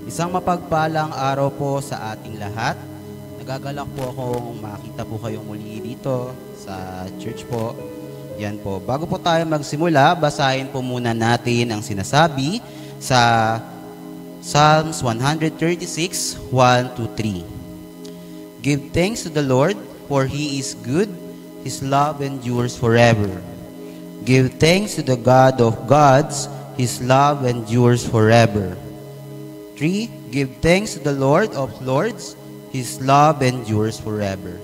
Isang mapagpalang araw po sa ating lahat. Nagagalak po akong makita po kayong muli dito sa church po. Yan po. Bago po tayo magsimula, basahin po muna natin ang sinasabi sa Psalms 136, 1-3. Give thanks to the Lord, for He is good. His love endures forever. Give thanks to the God of gods. His love endures forever. 3. Give thanks to the Lord of lords. His love endures forever.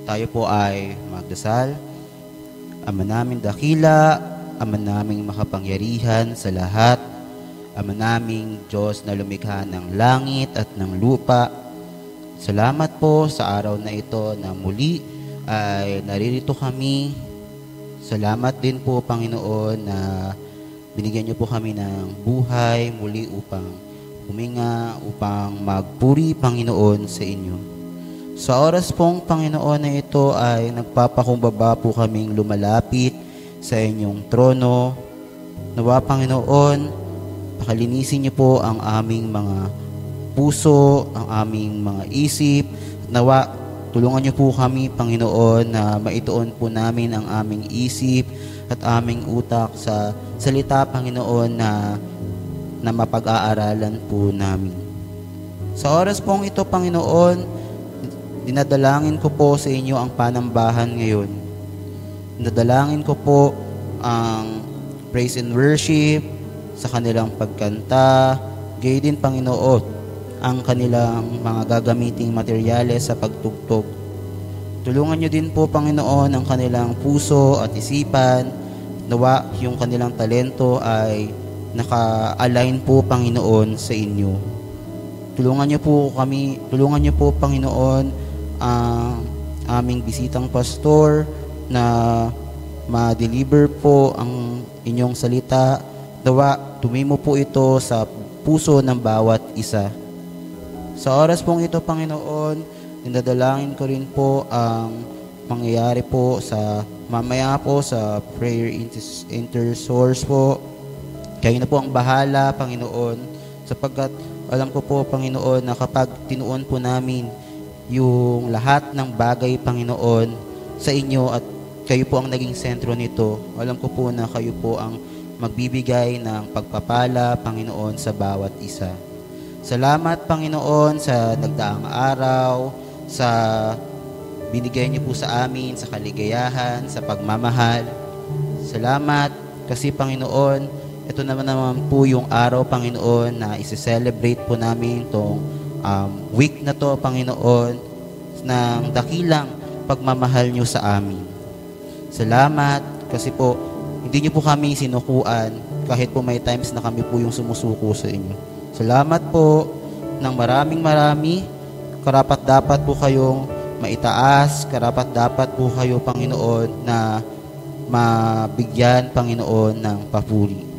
Tayo po ay magdasal. Ama naming dakila, Ama naming makapangyarihan sa lahat, Ama naming Diyos na lumikha ng langit at ng lupa, salamat po sa araw na ito na muli ay naririto kami. Salamat din po, Panginoon, na binigyan niyo po kami ng buhay muli upang huminga, upang magpuri, Panginoon, sa inyo. Sa oras pong, Panginoon, na ito ay nagpapakumbaba po kaming lumalapit sa inyong trono. Nawa, Panginoon, pakalinisin niyo po ang aming mga puso, ang aming mga isip. Nawa, tulungan niyo po kami, Panginoon, na maituon po namin ang aming isip at aming utak sa salita, Panginoon, na mapag-aaralan po namin. Sa oras pong ito, Panginoon, dinadalangin ko po sa inyo ang panambahan ngayon. Dinadalangin ko po ang praise and worship sa kanilang pagkanta, gayon din, Panginoon, ang kanilang mga gagamiting materyales sa pagtugtog. Tulungan niyo din po, Panginoon, ang kanilang puso at isipan. Nawa yung kanilang talento ay naka-align po, Panginoon, sa inyo. Tulungan niyo po, Panginoon, ang aming bisitang pastor na ma-deliver po ang inyong salita. Nawa, tumimo po ito sa puso ng bawat isa. Sa oras pong ito, Panginoon, dinadalangin ko rin po ang mangyayari po sa mamaya po sa prayer intercessors po. Kayo na po ang bahala, Panginoon, sapagkat alam ko po, Panginoon, na kapag tinuon po namin yung lahat ng bagay, Panginoon, sa inyo at kayo po ang naging sentro nito, alam ko po na kayo po ang magbibigay ng pagpapala, Panginoon, sa bawat isa. Salamat, Panginoon, sa nagdaang araw, sa binigay niyo po sa amin, sa kaligayahan, sa pagmamahal. Salamat kasi, Panginoon, ito naman po yung araw, Panginoon, na isi-celebrate po namin itong week na to, Panginoon, ng dakilang pagmamahal niyo sa amin. Salamat kasi po, hindi niyo po kami sinukuan kahit po may times na kami po yung sumusuko sa inyo. Salamat po ng marami, karapat-dapat po kayong maitaas, karapat-dapat po kayo, Panginoon, na mabigyan, Panginoon, ng papuri.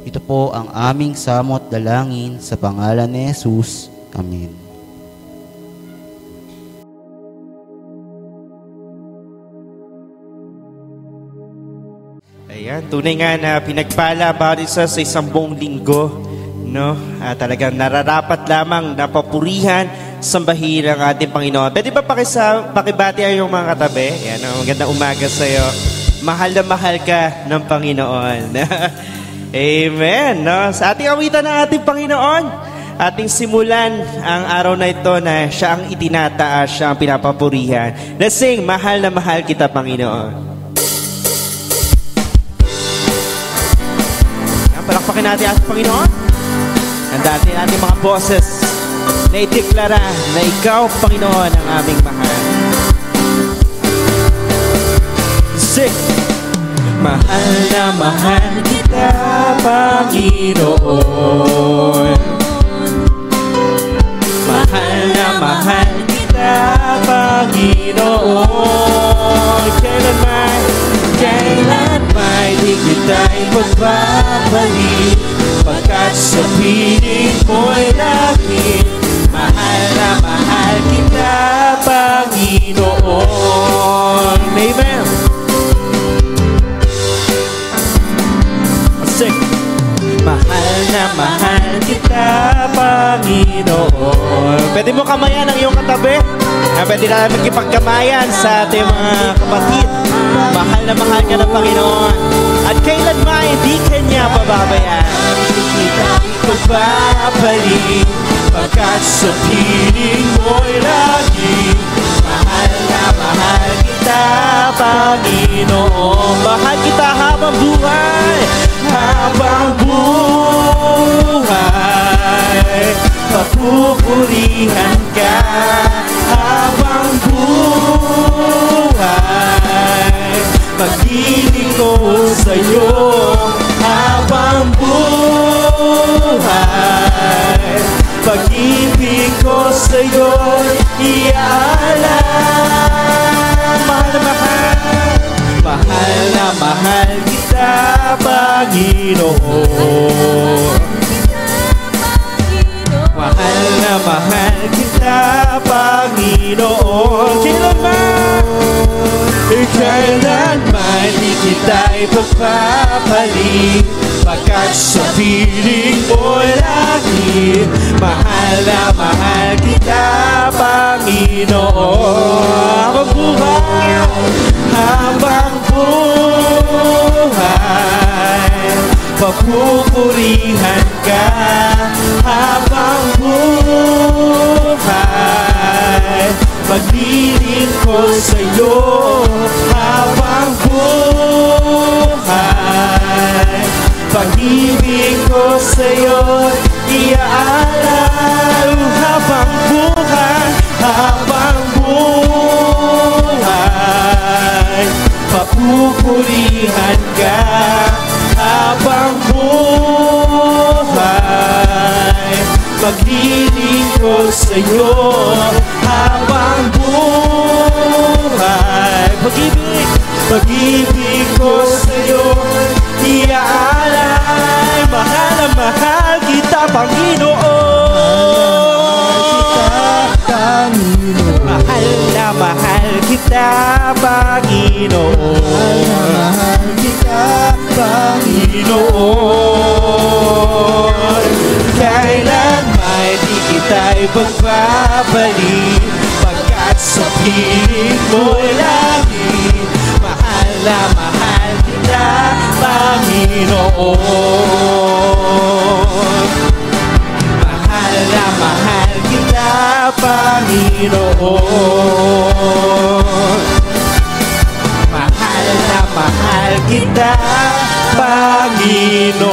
Ito po ang aming samot dalangin sa pangalan ni Jesus. Amen. Ayan, tunay nga na pinagpala bawat isa sa isang buong linggo, no? Talagang nararapat lamang na papurihan, sambahin ang ating Panginoon. Pwede ba pakibati yung mga katabi? Ayan, magandang umaga sa iyo. Mahal na mahal ka ng Panginoon. Amen. No? Sa ating awitan ng ating Panginoon, ating simulan ang araw na ito na siya ang itinataas, siya ang pinapapurihan. Let's sing, mahal na mahal kita, Panginoon. Palakpakin natin ating Panginoon. Handa natin ating mga boses na ideklara na ikaw, Panginoon, ang aming mahal. Sing! Mahal na mahal kita, Panginoon. Mahal na mahal kita, Panginoon. Kailanman di kita'y pagbabalik, pagkat sa piling mo'y langit. Mahal na mahal kita, Panginoon. Amen. Sing. Mahal na mahal kita, Panginoon. Pwede mo kamayan ang iyong katabi. Pwede na magkipagkamayan sa ating mga kapatid. Mahal na mahal ka ng Panginoon. At kailanman hindi kanya pababayaan. Kita ipagpapaling pagkat sa piling mo'y lagi. Mahal na mahal kita, Panginoon. Mahal kita habang buhay. Habang buhay, papupurihan ka. Habang buhay, pag-ibig ko sa'yo. Habang buhay, pag-ibig ko sa'yo iaalay. Mahal na mahal, mahal na mahal kita, Panginoon. Mahal na mahal kita, Panginoon. Kailanman di kita ipagpapaling pagkat sa piling mo'y lagi. Mahal na mahal kita, Panginoon. Habang buhay, habang buhay, papupurihan ka. Habang buhay, pag-ibig ko sa'yo. Habang buhay, pag-ibig ko sa'yo iaalay. Habang buhay, habang buhay, papupurihan ka. Habang buhay, pag-ibig ko sa'yo. Habang buhay, pag-ibig, pag-ibig ko sa'yo iaalay. Mahal na mahal kita, Panginoon. Mahal na mahal kita, Panginoon. Mahal kita, Panginoon. Kailanman di kita ipagpapaling pagkat sa piling mo'y lagi. Mahal na mahal kita, Panginoon. Mahal na mahal kita, Panginoon. Mahal na mahal kita, Panginoon.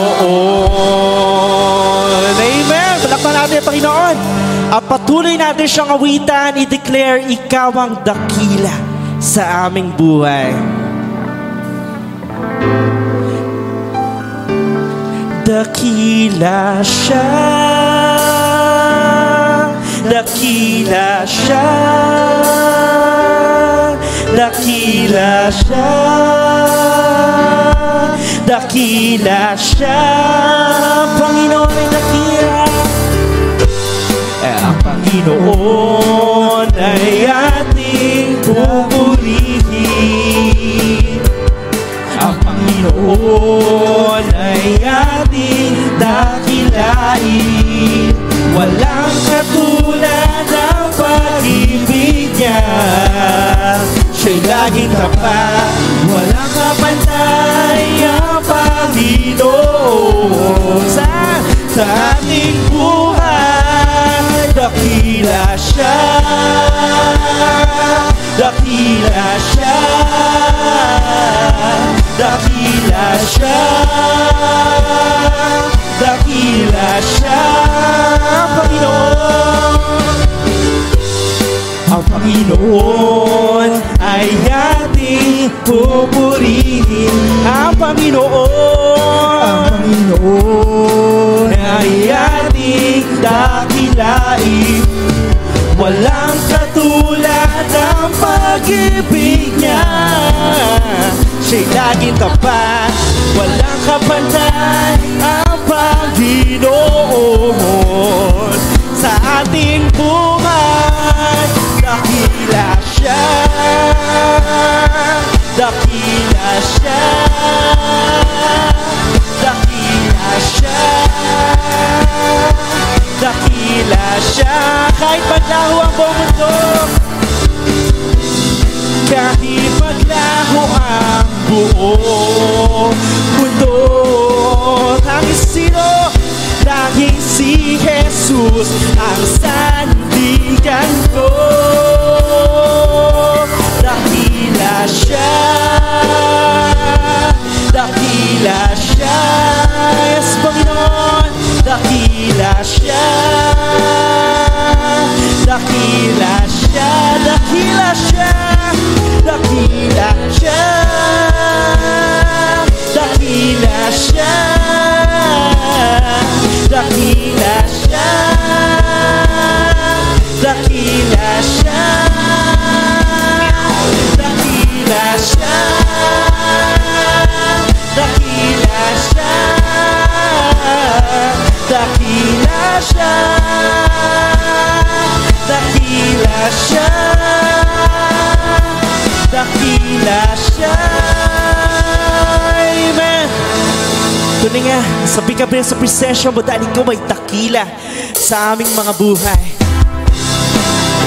Amen! Palakpan natin ang Panginoon. At patuloy natin siyang awitan, i-declare, ikaw ang dakila sa aming buhay. Dakila siya, dakila siya, dakila siya, dakila siya. Panginoon ay dakila. Ang Panginoon ay ating pupurihin. Ang Panginoon ay ating dakilain. Walang katulad ang pag-ibig niya. Siya'y laging tapat, walang kapantay ang Panginoon. Sa ating buhay, dakila siya, dakila siya, dakila siya, dakila siya. Ang Panginoon ay ating pupurihin. Ang Panginoon ay ating dakilain. Walang katulad ang pag-ibig niya. Siya'y laging tapat, walang kapantay ang Panginoon. Sa ating buhay, dakila siya, dakila siya, dakila siya, dakila Jesus ang sandigan ko. Dakila siya, dakila siya, yes Panginoon, dakila siya, dakila siya, dakila siya, dakila siya, dakila siya, dakila siya, dakila siya, dakila siya, dakila siya, dakila siya, dakila siya, dakila siya. Amen. Tunay nga, sabi ka ba sa presensya mo dahil ikaw ay dakila sa aming mga buhay.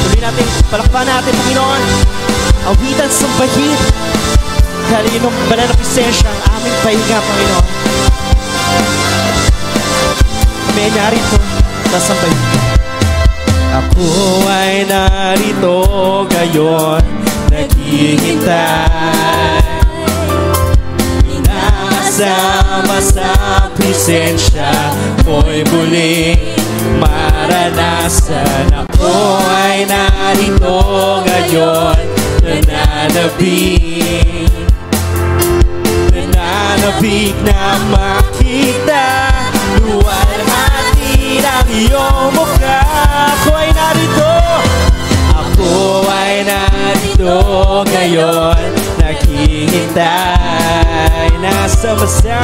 Tuloy natin, palakpan natin, Panginoon, awitan sa bahid. Dahil yun ang banal na presensya ang aming pahinga, Panginoon. May narito, nasambay. Ako ay narito ngayon, naghihintay. Inasama sa presensya mo'y muling maranasan. Ako ay narito ngayon, nananabik, nananabik na makita luwalhati ng iyong mukha. Ako ay narito, ako ay narito ngayon, naghihintay. Inasama sa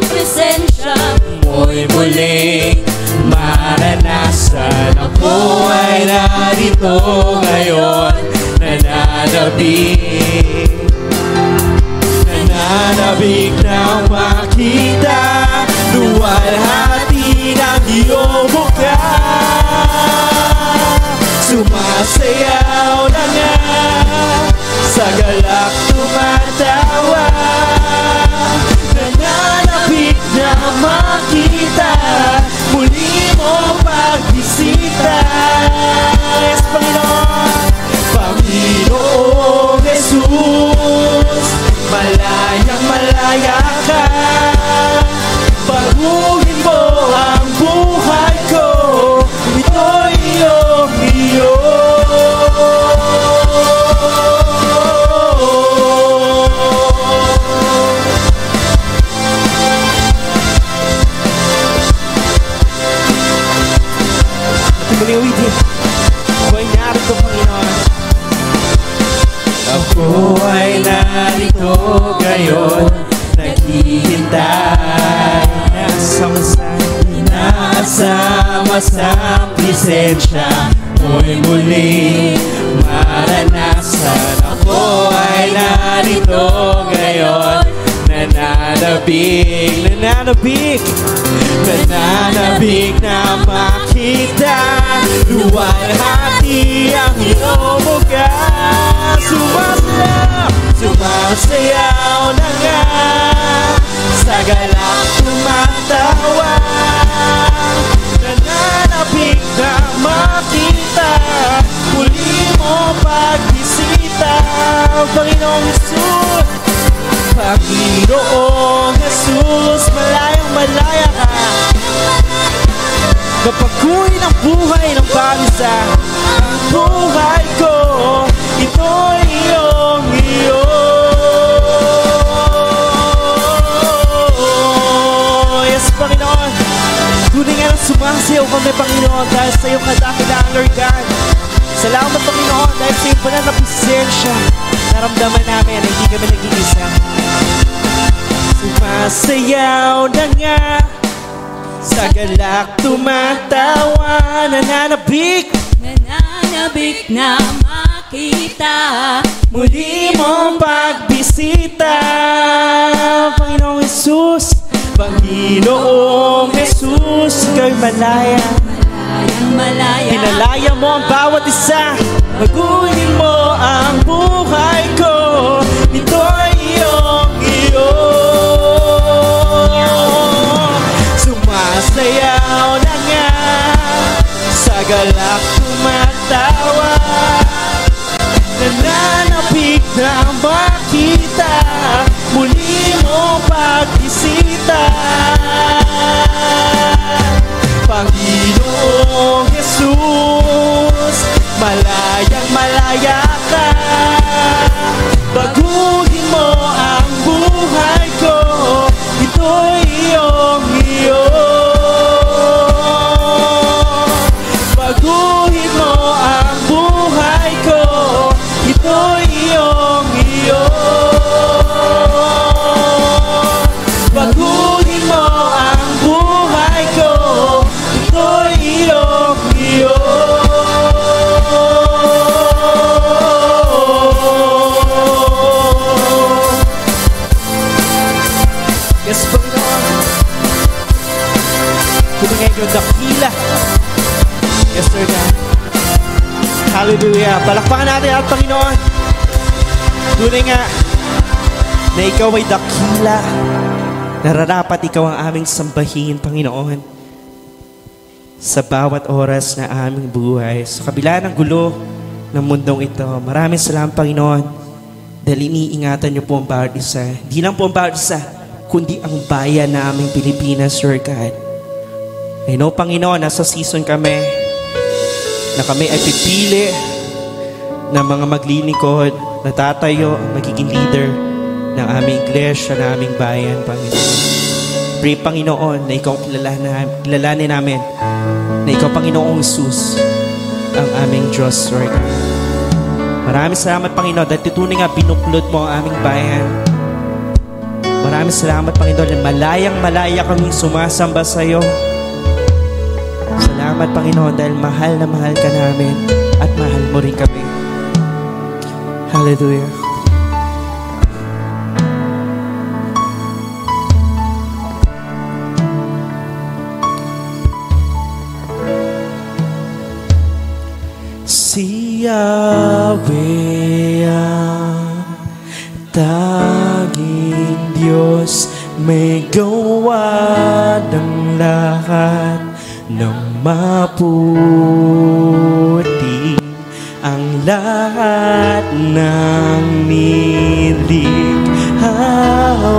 presensya mo'y muling maranasan. Ako ay narito ngayon, nananabik, nananabik na makita luwalhati ng iyong mukha. Sumasayaw na nga, sa galak tumatawa, nananabik na makita muli mo pagbisita. Yes, Panginoon, Panginoong Jesus, malayang malaya ka, baguhin mo ang buhay ko, ito'y iyong iyo. Ako ay narito ngayon, naghihintay. Nasama sa presensya mo'y muling maranasan. Ako ay narito ngayon, nananabik, nananabik, nananabik na makita luwalhati ang iyong mukha. Sumasayaw, sumasayaw na nga, sa galak tumatawa, nananabik na makita muli mo pagbisita. Panginoong Jesus, Panginoong Jesus, malayang malaya ka, kapaguhin ang buhay ng bawisa. Ang buhay ko, ito'y iyong iyo. Yes, Panginoon, tunay nga lang sumasayaw kami, Panginoon, dahil sa iyong kadakilaan, Lord God. Salamat, Panginoon, dahil sa iyong banal na presensya, naramdaman namin na hindi kami nag-iisa. Sumasayaw na nga, sa galak tumatawa, nananabik, nananabik na makita muli mong pagbisita. Panginoong Jesus, Panginoong Jesus, ikaw'y malaya, malayang malaya. Pinalaya mo ang bawat isa, baguhin mo ang buhay ko, ito'y iyong iyo. Sumasayaw galak tumatawa, nananapig na makita muli mo pagbisita. Panginoong Jesus, malayang malaya ka, baguhin mo ang buhay ko, ito'y iyong-iyo. Baguhin mo ang buhay ko, ito'y iyong-iyo. Baguhin mo ang buhay ko, ito'y iyong-iyo. Yes, Panginoon. Tumingin yung dakila. Yes, Lord God. Hallelujah. Palakpakan natin ang Panginoon. Tunay nga na ikaw ay dakila. Nararapat ikaw ang aming sambahin, Panginoon. Sa bawat oras na aming buhay, sa kabila ng gulo ng mundong ito. Maraming salamat, Panginoon, dahil iniingatan niyo po ang bawat isa. Hindi lang po ang bawat isa, kundi ang bayan naming Pilipinas, Lord God. I know, Panginoon, nasa season kami na kami ay pipili ng mga maglilingkod, na tatayo, magiging leader ng aming iglesia, ng aming bayan, Panginoon. Pray, Panginoon, na ikaw kilalanin namin, na ikaw, Panginoong Jesus, ang aming Diyos, Lord. Maraming salamat, Panginoon, dahil tutunay nga binuklod mo ang aming bayan. Maraming salamat, Panginoon, na malayang-malaya kaming sumasamba sa iyo. Salamat, Panginoon, dahil mahal na mahal ka namin at mahal mo rin kami. Hallelujah. Si Yahweh ang tanging Diyos, may gawa ng lahat ng maputi. Ang lahat ng nilikha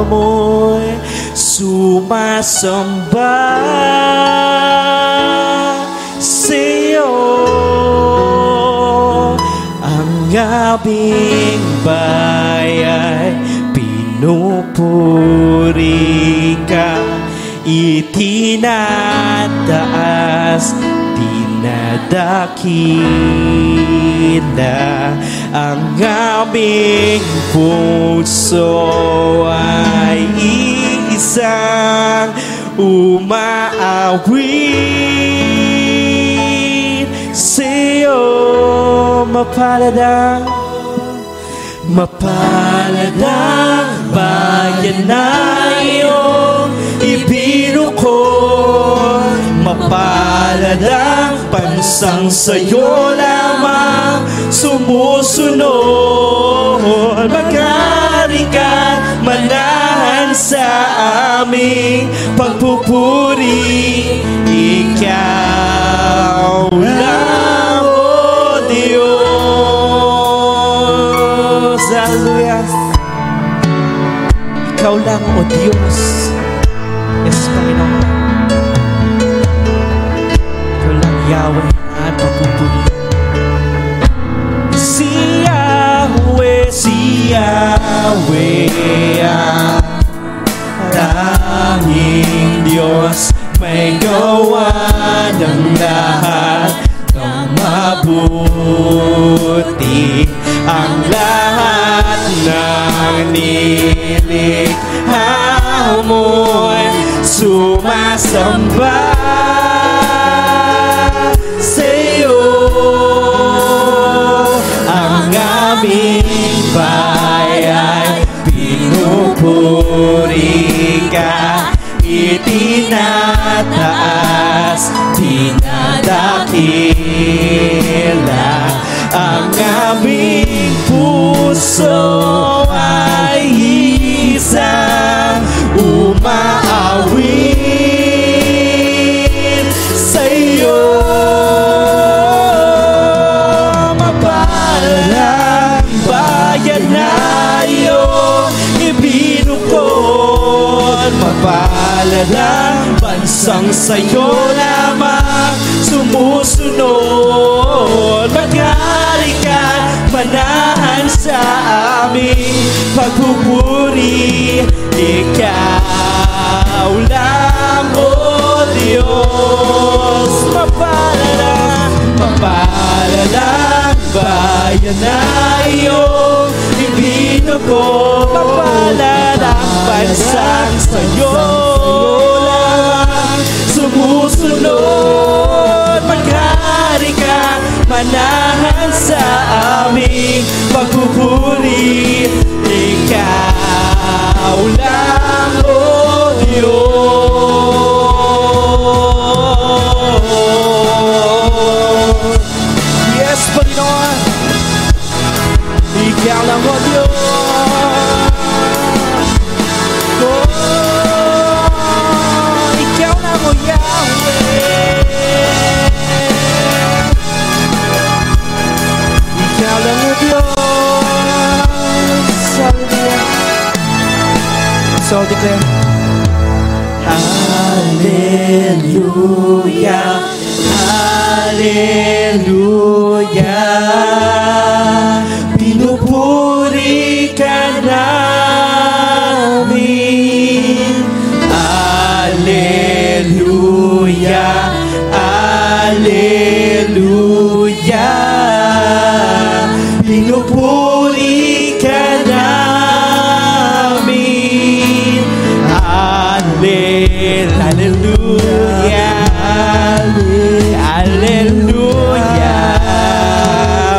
mo'y sumasamba sa'yo. Ang aming bayan, pinupuri ka, itinataas, dinadakila. Ang aming puso ay isang umaawit sa'yo. Mapalad ang bayan na iyong ibinukod. Mapalad ang bansang sa'yo lamang sumusunod. Mag-ari ka, manahan sa aming pagpupuri. Ikaw lang, O Diyos. Hallelujah. Ikaw lang, O Diyos. Yes, Panginoon. Ikaw lang, Yahweh, ang pagpupuri. Si Yahweh ang tanging Diyos, may gawa ng lahat ng mabuti. Ang lahat ng nilikha mo'y sumasamba sa'yo. Ang aming bayan, pinupuri ka, itinataas, dinadakila. Ang aming puso ay isang umaawit sa'yo. Mapalad ang bansang sa'yo lamang sumusunod. Maghari ka, manahan sa aming pagpupuri. Ikaw lang, O Diyos. Mapalad ang bayan na iyong ibinuko. Mapalad ang bansang sa'yo lang sumusunod. Maghari ka, manahan sa aming pagpupuri. Ikaw lang, O Diyos. Yes, Panginoon. Ikaw lang, O Diyos. Ikaw lang, O Yahweh. Ikaw lang, O Diyos. So declare. Hallelujah, Hallelujah. Pinupuri ka namin. Hallelujah, Hallelujah. Pinupuri ka namin. Hallelujah, Hallelujah.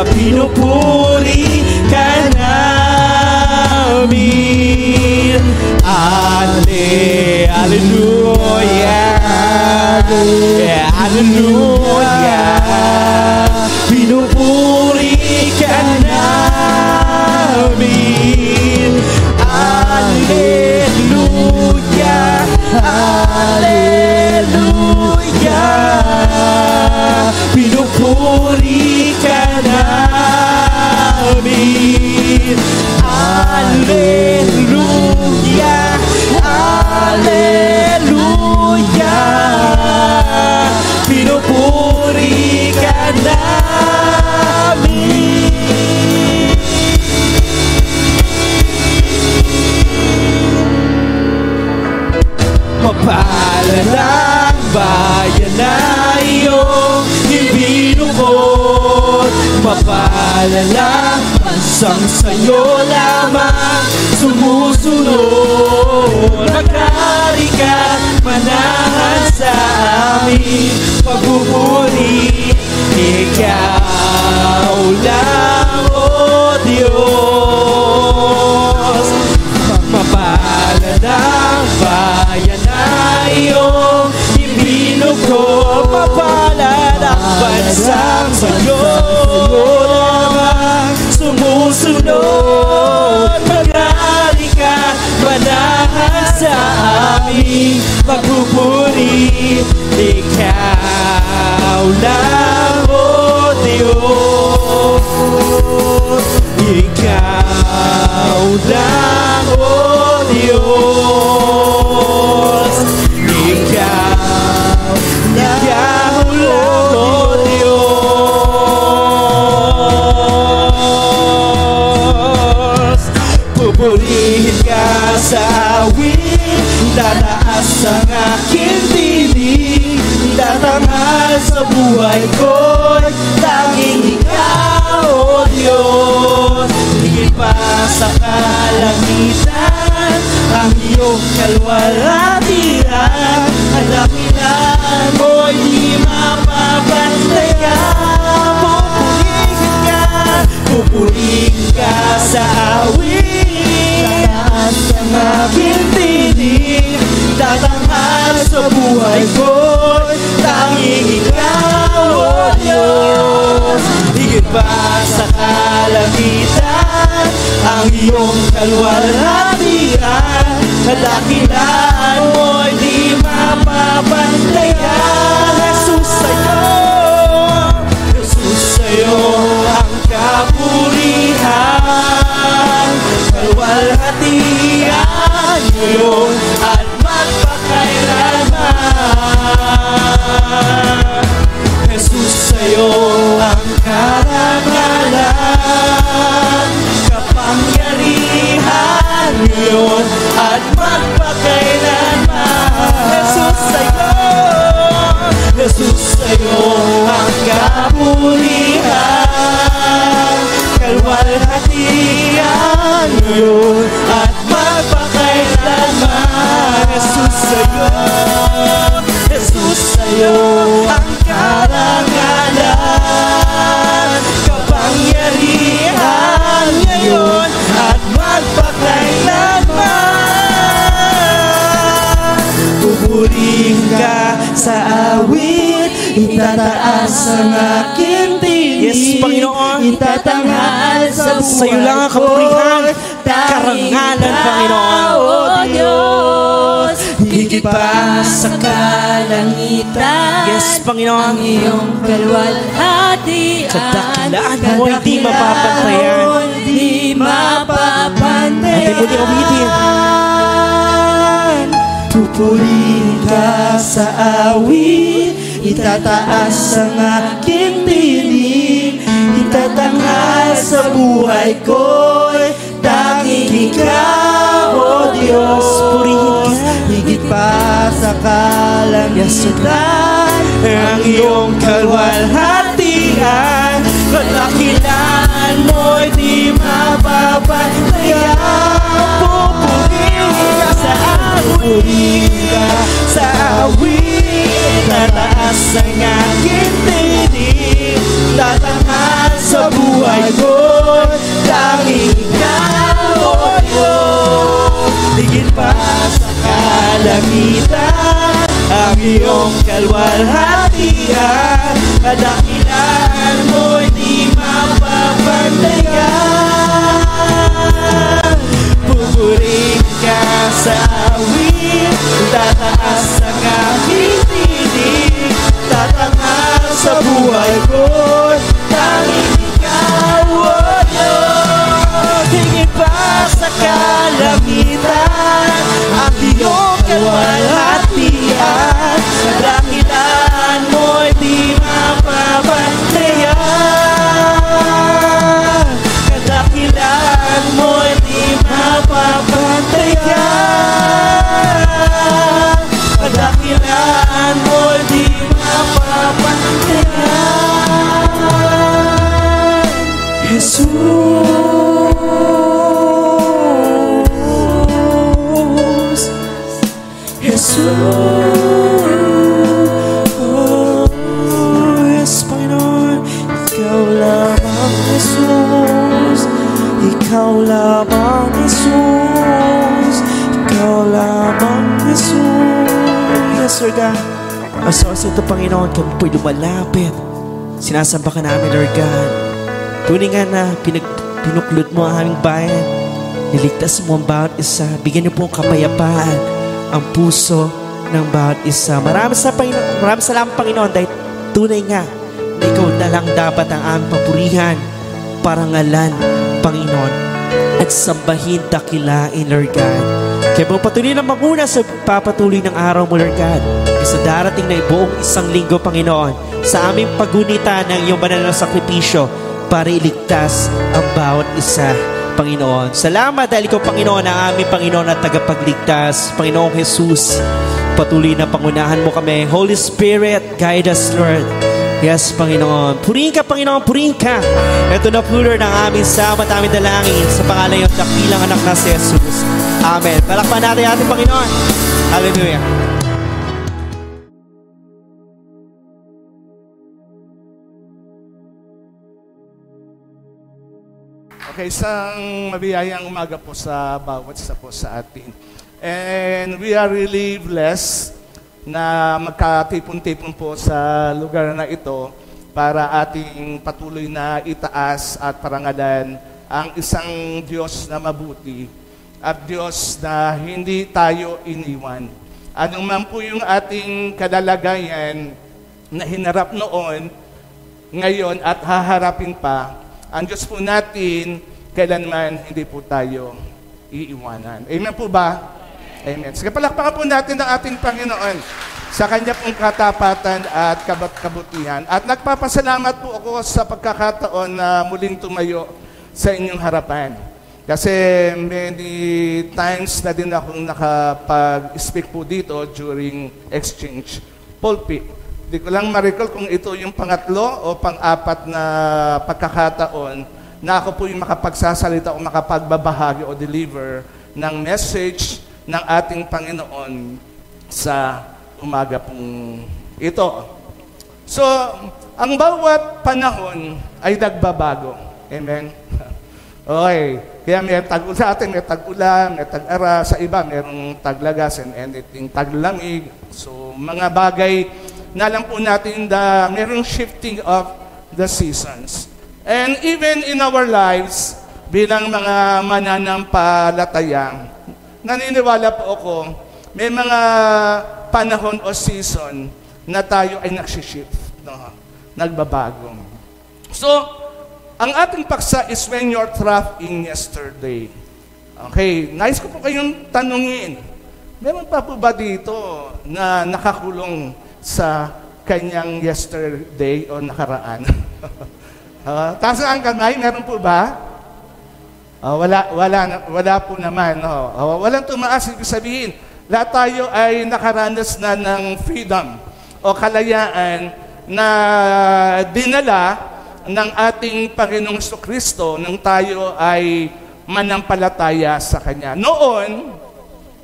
Pinupuri ka namin. Hallelujah, Hallelujah. Pinupuri ka namin. Hallelujah, Hallelujah. Pinupuri ka namin. Hallelujah, Hallelujah. Pinupuri ka namin. Mapalad ang bayan na iyong ibinukod. Mapalad ang bansang sa'yo lamang sumusunod. Maghari ka, manahan sa aming pagpupuri. Ikaw lang, O Diyos. Mapalad ang bayan na iyong ibinukod. Mapalad ang bansang sa'yo lamang sumusunod. Maghari ka, manahan sa aming pagpupuri. Ikaw lang, O Diyos. Ikaw lang, O Diyos. Ikaw lang, O Diyos. Pupurihin ka sa awit, tataas ang aking tinig. Tatanghal sa buhay ko'y tanging ikaw, O Diyos. Higit pa sa kalangitan, ang iyong kalwalhatian. Ang dakilan mo'y di mapapantayan. Pupurihin ka sa awit, tataas ang aking tinig. Tatanghal sa buhay ko'y tanging ikaw, O Diyos. Higit pa sa kalangitan, ang iyong kalwalhatian. Kadakilaan mo'y di mapapantayan. Jesus sa'yo, Jesus sa'yo ang kapurihan. Kalwalhatian ngayon at sa'yo, Jesus, sa'yo ang karangalan, kapangyarihan ngayon at magpakailanman. Pupurihin ka sa awit, itataas ang aking tinig. Yes, Panginoon. Itatanghal sa buhay ko. Sa'yo lang ang kapurihan, karangalan, Panginoon. O Diyos, higit pa sa kalangitan. Yes, Panginoon. Ang iyong kaluwalhatian. Sa dakilaan mo, hindi mapapantayan. Hindi mapapantayan. Atin muli umitin. Pupurihin ka sa awit, itataas ang aking tinig, itatanghal sa buhay ko'y tanging ikaw, O Diyos. Purihin ka. Higit pa sa kalangitan, ang iyong kalwalhatian, kadakilaan mo'y di mapapantayan. Pupurihin ka sa awit, tataas ang aking tinig, tatanghal sa buhay ko, tanging ikaw, O Diyos. Higit pa sa kalangitan, ang iyong kalwalhatian, kadakilaan mo'y di mapapantayan. Pupurihin ka sa awit, tataas ang aking tinig, tatanghal sa buhay ko, tanging ikaw, O Diyos. Higit pa sa kalangitan, ang iyong kalwalhatian, kadakilaan mo'y di mapapantayan. Kadakilaan mo'y di mapapantayan. Kadakilaan mo'y di mapapantayan. Jesus, Jesus, oh, yes, Panginoon, ikaw lamang, Jesus, ikaw lamang, Jesus, ikaw lamang, Jesus. Yes, Lord God, as oras ito, Panginoon, kami po'y lumalapit. Sinasamba ka namin, Lord God. Tunay nga na pinuklod mo ang aming bayan. Niligtas mo ang bawat isa. Bigyan niyo po ang kapayapaan ang puso ng bawat isa. Maraming salamat, Panginoon, dahil tunay nga na ikaw na lang dapat ang aming papurihan, parangalan, Panginoon, at sambahin, dakilain, Lord God. Kaya po patuloy na manguna sa papatuloy ng araw mo, Lord God. Sa darating na buong isang linggo, Panginoon, sa aming pagunitan ng iyong banal na sakripisyo para iligtas ang bawat isa, Panginoon. Salamat dahil ikaw, Panginoon, ang aming Panginoon at tagapagligtas. Panginoong Jesus, patuloy na pangunahan mo kami. Holy Spirit, guide us, Lord. Yes, Panginoon. Purihin ka, Panginoon, purihin ka. Ito na po, Lord, ang aming salamat, aming dalangin sa pangalan ng dakilang anak na si Jesus. Amen. Palakpan natin ating Panginoon. Hallelujah. Okay, isang mabiyayang umaga po sa bawat isa po sa atin. And we are really blessed na magkatipon-tipon po sa lugar na ito para ating patuloy na itaas at parangalan ang isang Diyos na mabuti at Diyos na hindi tayo iniwan. Anong man po yung ating kadalagayan na hinarap noon, ngayon at haharapin pa, ang Diyos po natin, kailanman hindi po tayo iiwanan. Amen po ba? Amen. Sige, palakpakan po natin ang ating Panginoon sa Kanya pong katapatan at kabutihan. At nagpapasalamat po ako sa pagkakataon na muling tumayo sa inyong harapan. Kasi many times na din akong nakapag-speak po dito during exchange pulpit. Hindi ko lang ma-recall kung ito yung pangatlo o pang-apat na pagkakataon na ako po yung makapagsasalita o makapagbabahagi o deliver ng message ng ating Panginoon sa umaga pong ito. So, ang bawat panahon ay nagbabago. Amen? Okay. Kaya may sa atin, may tag-ulan, may tag-ara. Sa iba, mayroong taglagas and anything, taglamig. So, mga bagay na lang po natin na mayroong shifting of the seasons. And even in our lives, bilang mga mananampalataya, naniniwala po ako, may mga panahon o season na tayo ay nagsishift, no? Nagbabago. So, ang ating paksa is when you're trapped in yesterday. Okay, nice ko po kayong tanungin. Meron pa po ba dito na nakakulong sa kanyang yesterday o nakaraan? Taas ang kamay, meron po ba? Wala po naman. No? Walang tumaas, ibig sabihin, lahat tayo ay nakaranas na ng freedom o kalayaan na dinala ng ating Panginoong Jesucristo nang tayo ay manampalataya sa Kanya. Noon,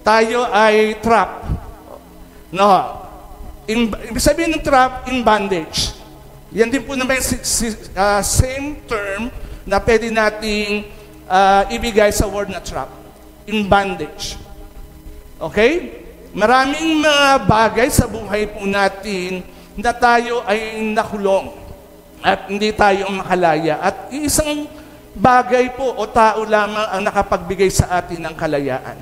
tayo ay trap. No. Ibig sabihin ng trap, in bondage. Yan din po naman same term na pwede nating ibigay sa word na trap. In bondage. Okay? Maraming mga bagay sa buhay po natin na tayo ay nakulong at hindi tayo makalaya. At isang bagay po o tao lamang ang nakapagbigay sa atin ng kalayaan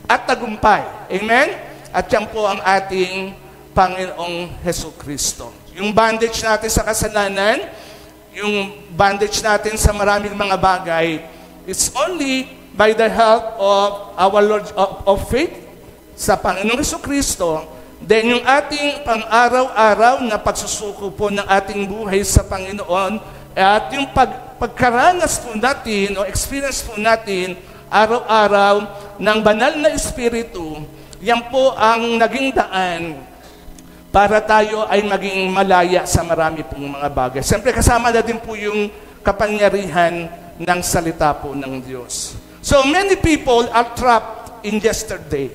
at tagumpay. Amen? At yan po ang ating Panginoong Jesucristo. Yung bondage natin sa kasalanan, yung bondage natin sa maraming mga bagay, it's only by the help of our Lord of faith sa Panginoong Jesucristo. Then yung ating pang-araw-araw na pagsusuko po ng ating buhay sa Panginoon at yung pagkaranas po natin o experience po natin araw-araw ng banal na Espiritu, yan po ang naging daan para tayo ay maging malaya sa marami pong mga bagay. Siyempre kasama na din po yung kapangyarihan ng salita po ng Diyos. So many people are trapped in yesterday,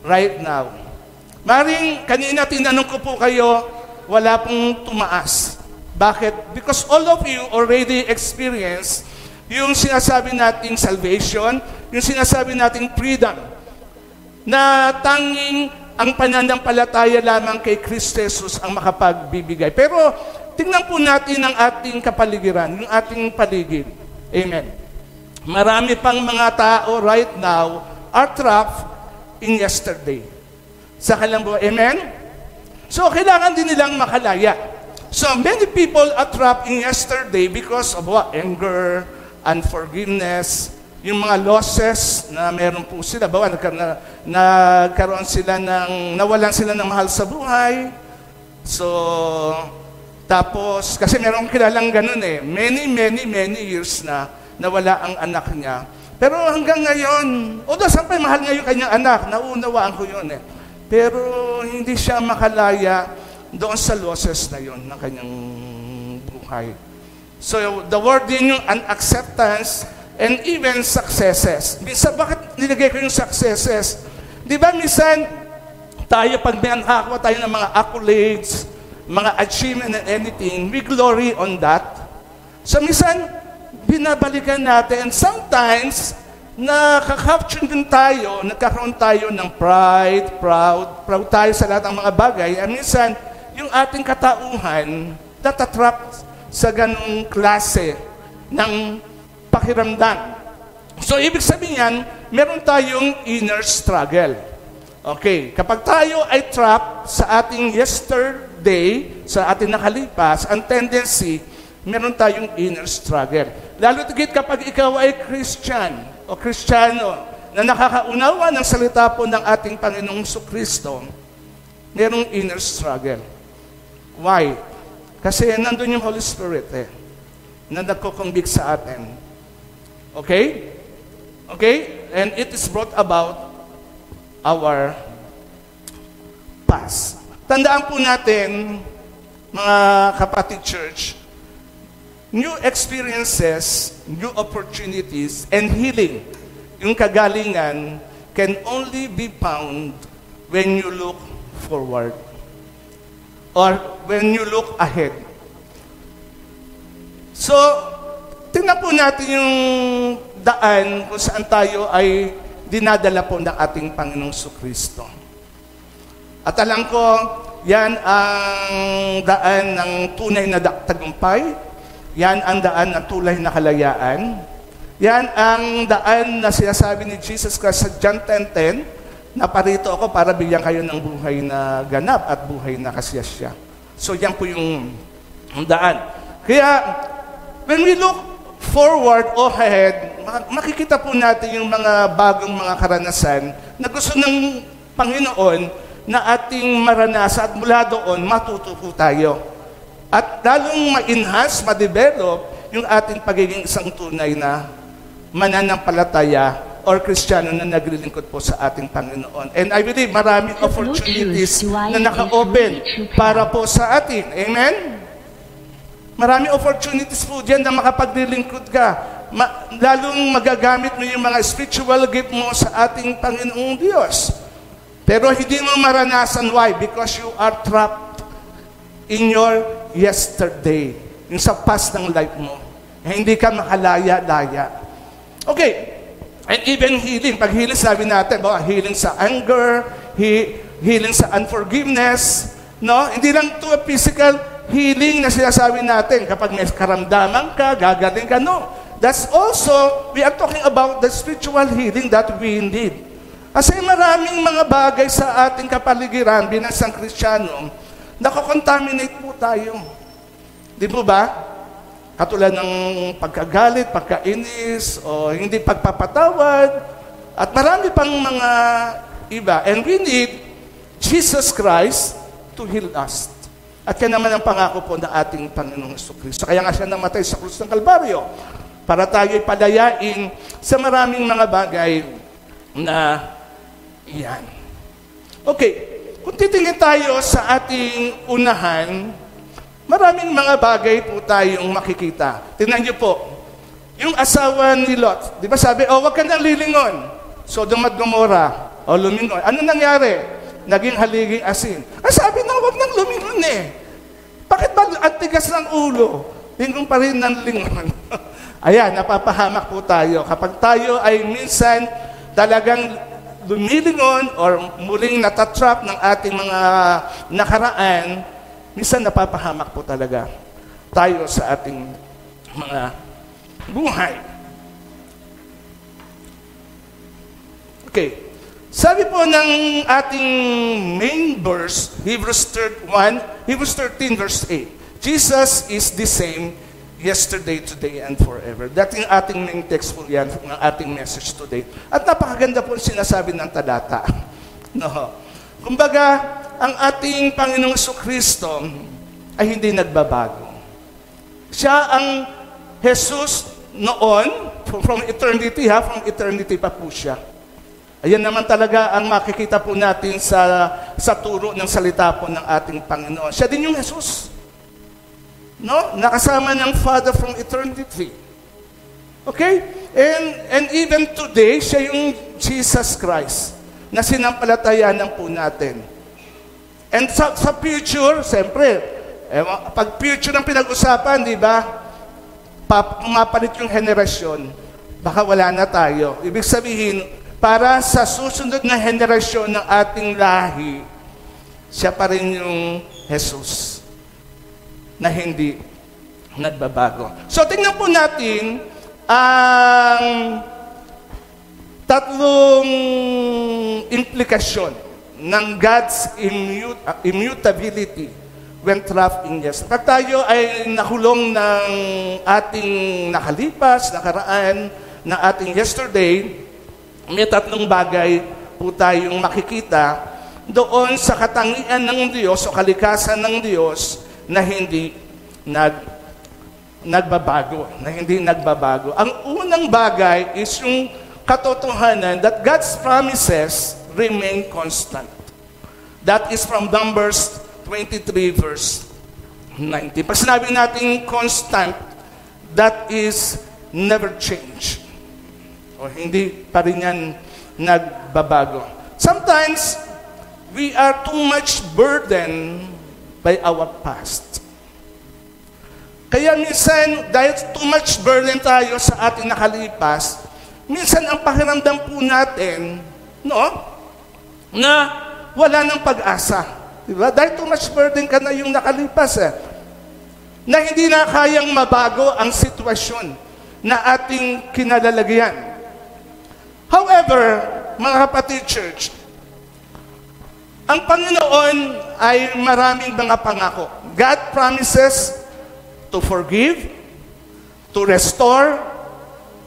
right now. Maring kanina tinanong ko po kayo, wala pong tumaas. Bakit? Because all of you already experienced yung sinasabi nating salvation, yung sinasabi nating freedom, na tanging ang pananampalataya lamang kay Kristo Jesus ang makapagbibigay. Pero tingnan po natin ang ating kapaligiran, yung ating paligid. Amen. Marami pang mga tao right now are trapped in yesterday. Sa kanilang buhay. Amen? So, kailangan din nilang makalaya. So, many people are trapped in yesterday because of what? Anger, unforgiveness, yung mga losses na meron po sila. Bawa, nagkaroon sila nawalan sila ng mahal sa buhay. So, tapos, kasi meron kilalang ganun eh. Many years na nawala ang anak niya. Pero hanggang ngayon, although sampay mahal ngayon kanyang anak, naunawaan ko yun eh. Pero hindi siya makalaya doon sa losses na yon ng kanyang buhay. So the word din yung unacceptance and even successes. Minsan, bakit nilagay ko yung successes? Di ba minsan, tayo pag may nakakuha tayo ng mga accolades, mga achievement and anything, we glory on that. So minsan, binabalikan natin and sometimes, nakaka-capture din tayo, nagkakaroon tayo ng proud tayo sa lahat ng mga bagay. At minsan, yung ating katauhan, natatrap sa ganung klase ng pakiramdam. So, ibig sabihin yan, meron tayong inner struggle. Okay, kapag tayo ay trapped sa ating yesterday, sa ating nakalipas, ang tendency, meron tayong inner struggle. Lalo tigit kapag ikaw ay Christian, o Kristiyano na nakakaunawa ng salita po ng ating Panginoong Jesucristo, mayroong inner struggle. Why? Kasi nandun yung Holy Spirit na nagko-convict sa atin. Okay? Okay? And it is brought about our past. Tandaan po natin, mga kapatid church, new experiences, new opportunities, and healing, yung kagalingan, can only be found when you look forward or when you look ahead. So, tingnan po natin yung daan kung saan tayo ay dinadala po ng ating Panginoong Jesucristo. At alam ko, yan ang daan ng tunay na tagumpay. Yan ang daan ng tunay na kalayaan. Yan ang daan na sinasabi ni Jesus Christ sa John 10:10, na parito ako para bigyan kayo ng buhay na ganap at buhay na kasiyasya. So yan po yung daan. Kaya, when we look forward o ahead, makikita po natin yung mga bagong mga karanasan na gusto ng Panginoon na ating maranasan at mula doon matuto po tayo. At lalong ma-enhance, ma-develop yung ating pagiging isang tunay na mananampalataya or Kristiyano na naglilingkod po sa ating Panginoon. And I believe maraming opportunities na naka-open para po sa atin. Amen? Maraming opportunities po dyan na makapaglilingkod ka. Lalong magagamit mo yung mga spiritual gift mo sa ating Panginoong Diyos. Pero hindi mo maranasan. Why? Because you are trapped in your yesterday. Yung sa past ng life mo. Hindi ka makalaya-laya. Okay. And even healing. Pag healing, sabi natin, healing sa anger, healing sa unforgiveness. No? Hindi lang to a physical healing na sinasabi natin. Kapag may karamdaman ka, gagaling ka. No. That's also, we are talking about the spiritual healing that we need. Kasi maraming mga bagay sa ating kapaligiran bilang isang Kristiyano, nakakontaminate po tayo. Di po ba? Katulad ng pagkagalit, pagkainis, o hindi pagpapatawad, at marami pang mga iba. And we need Jesus Christ to heal us. At yan naman ang pangako po ng ating Panginoong Jesucristo. Kaya nga siya namatay sa krus ng Kalbaryo para tayo'y palayain sa maraming mga bagay na iyan. Okay, kung titingin tayo sa ating unahan, maraming mga bagay po tayong makikita. Tingnan niyo po, yung asawa ni Lot, di ba sabi, wag ka nang lilingon. Sodom at Gomorrah, lumingon. Ano nangyari? Naging haliging asin. Sabi na, wag nang lumingon eh. Bakit ba ang tigas ng ulo? Lingon pa rin ng lingon. Ayan, napapahamak po tayo. Kapag tayo ay minsan talagang lumilingon or muling natatrap ng ating mga nakaraan, minsan napapahamak po talaga tayo sa ating mga buhay. Okay. Sabi po ng ating main verse, Hebrews 13 verse 8, Jesus is the same yesterday, today, and forever. That yung ating main text po yan, ng ating message today. At napakaganda po sinasabi ng talata. No. Kumbaga, ang ating Panginoong Jesucristo ay hindi nagbabago. Siya ang Jesus noon, from eternity pa po siya. Ayan naman talaga ang makikita po natin sa turo ng salita po ng ating Panginoon. Siya din yung Jesus. No? Nakasama ng Father from eternity. Okay? And even today, siya yung Jesus Christ na sinampalatayanan po natin. And sa future, siyempre, pag future ang pinag-usapan, di ba? Pumapalit yung henerasyon, baka wala na tayo. Ibig sabihin, para sa susunod na henerasyon ng ating lahi, siya pa rin yung Jesus na hindi nagbabago. So, tingnan po natin ang tatlong implikasyon ng God's immutability when trapped in yesterday. Pag tayo ay nakulong ng ating nakalipas, nakaraan, ng ating yesterday, may tatlong bagay po tayong makikita doon sa katangian ng Diyos o kalikasan ng Diyos na hindi nagbabago. Ang unang bagay is yung katotohanan that God's promises remain constant. That is from Numbers 23 verse 90. Pag sinabi natin constant, that is never change. O hindi pa rin yan nagbabago. Sometimes, we are too much burdened by our past. Kaya minsan, dahil too much burden tayo sa ating nakalipas, minsan ang pakiramdam po natin, no, na wala ng pag-asa. Diba? Dahil too much burden ka na yung nakalipas, na hindi na kayang mabago ang sitwasyon na ating kinalalagyan. However, mga kapatid church, ang Panginoon ay maraming mga pangako. God promises to forgive, to restore,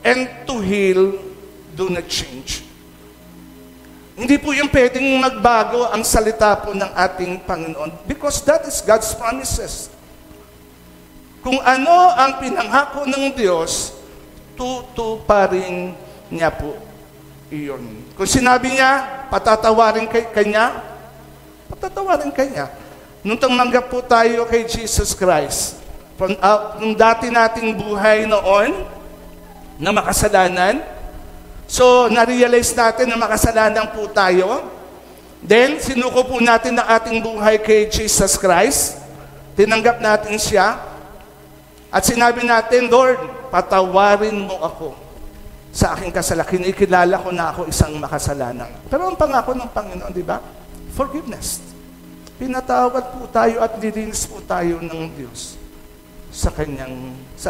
and to heal, do not change. Hindi po yung pwedeng magbago ang salita po ng ating Panginoon because that is God's promises. Kung ano ang pinangako ng Diyos, tutuparin niya po iyon. Kung sinabi niya, patatawarin kanya, patatawarin kanya. Nung tumanggap po tayo kay Jesus Christ, nung dati nating buhay noon, na makasalanan, so na-realize natin na makasalanan po tayo, then sinuko po natin ang ating buhay kay Jesus Christ, tinanggap natin siya, at sinabi natin, Lord, patawarin mo ako sa aking kasalanan. Kinikilala ko na ako isang makasalanan. Pero ang pangako ng Panginoon, di ba? Forgiveness. Pinatawad po tayo at dilinis po tayo ng Diyos sa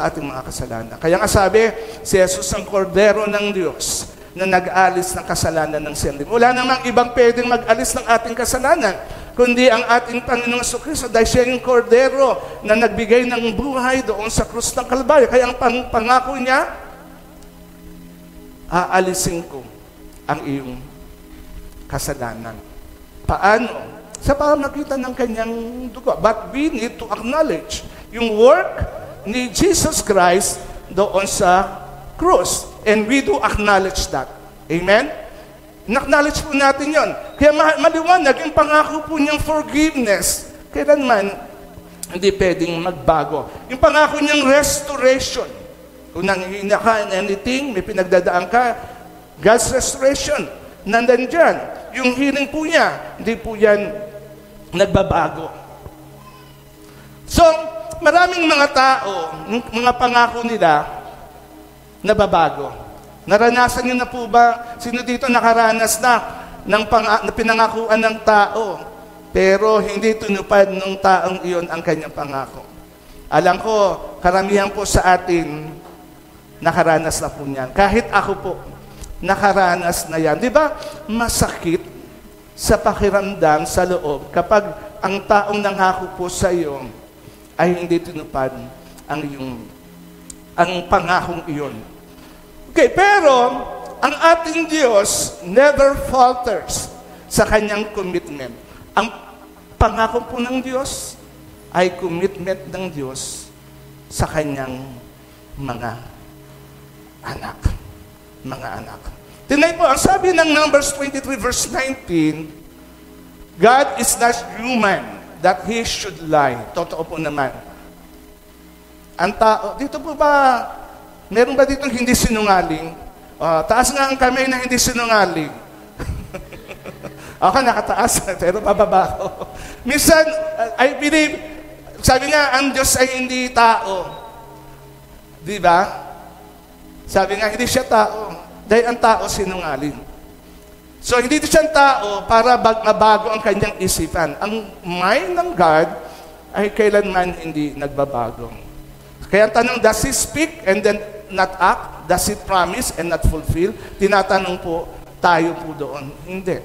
ating mga kasalanan. Kaya nga sabi, si Jesus ang kordero ng Diyos na nag-alis ng kasalanan ng siyempre. Wala namang ibang pwedeng mag-alis ng ating kasalanan, kundi ang ating Panginoong Jesucristo dahil siya yung kordero na nagbigay ng buhay doon sa krus ng Kalbaryo. Kaya ang pangako niya, aalisin ko ang iyong kasalanan. Paano? Sa pamamagitan ng kanyang dugo. But we need to acknowledge yung work ni Jesus Christ doon sa krus. And we do acknowledge that. Amen? Acknowledge po natin yon. Kaya maliwanag yung pangako po niyang forgiveness. Kailanman, hindi pwedeng magbago. Yung pangako niyang restoration. Kung nanghihina ka in anything, may pinagdadaan ka, God's restoration, nandan dyan. Yung healing po niya, hindi po yan nagbabago. So, maraming mga tao, mga pangako nila, nababago. Naranasan niyo na po ba? Sino dito nakaranas na ng pinangakuan ng tao, pero hindi tunupad ng taong iyon ang kanyang pangako? Alam ko, karamihan po sa atin, nakaranas na po niyan. Kahit ako po, nakaranas na yan. Di ba, masakit sa pakiramdam sa loob kapag ang taong nangako po sa iyo ay hindi tinupad ang pangakong iyon. Okay, pero ang ating Diyos never falters sa kanyang commitment. Ang pangako po ng Diyos ay commitment ng Diyos sa kanyang mga anak. Mga anak. Tinay po, ang sabi ng Numbers 23 verse 19, God is not human that He should lie. Totoo po naman. Ang tao, dito po ba, meron ba ditong hindi sinungaling? Taas nga ang kamay na hindi sinungaling. Ako nakataas, pero bababa ko. Minsan, I believe, sabi nga, ang Diyos ay hindi tao. Di ba? Sabi nga, hindi siya tao. Dahil ang tao sinungaling. So, hindi siya tao para mabago ang kanyang isipan. Ang mind ng God ay kailanman hindi nagbabago. Kaya ang tanong, does He speak and then not act? Does He promise and not fulfill? Tinatanong po, tayo po doon. Hindi.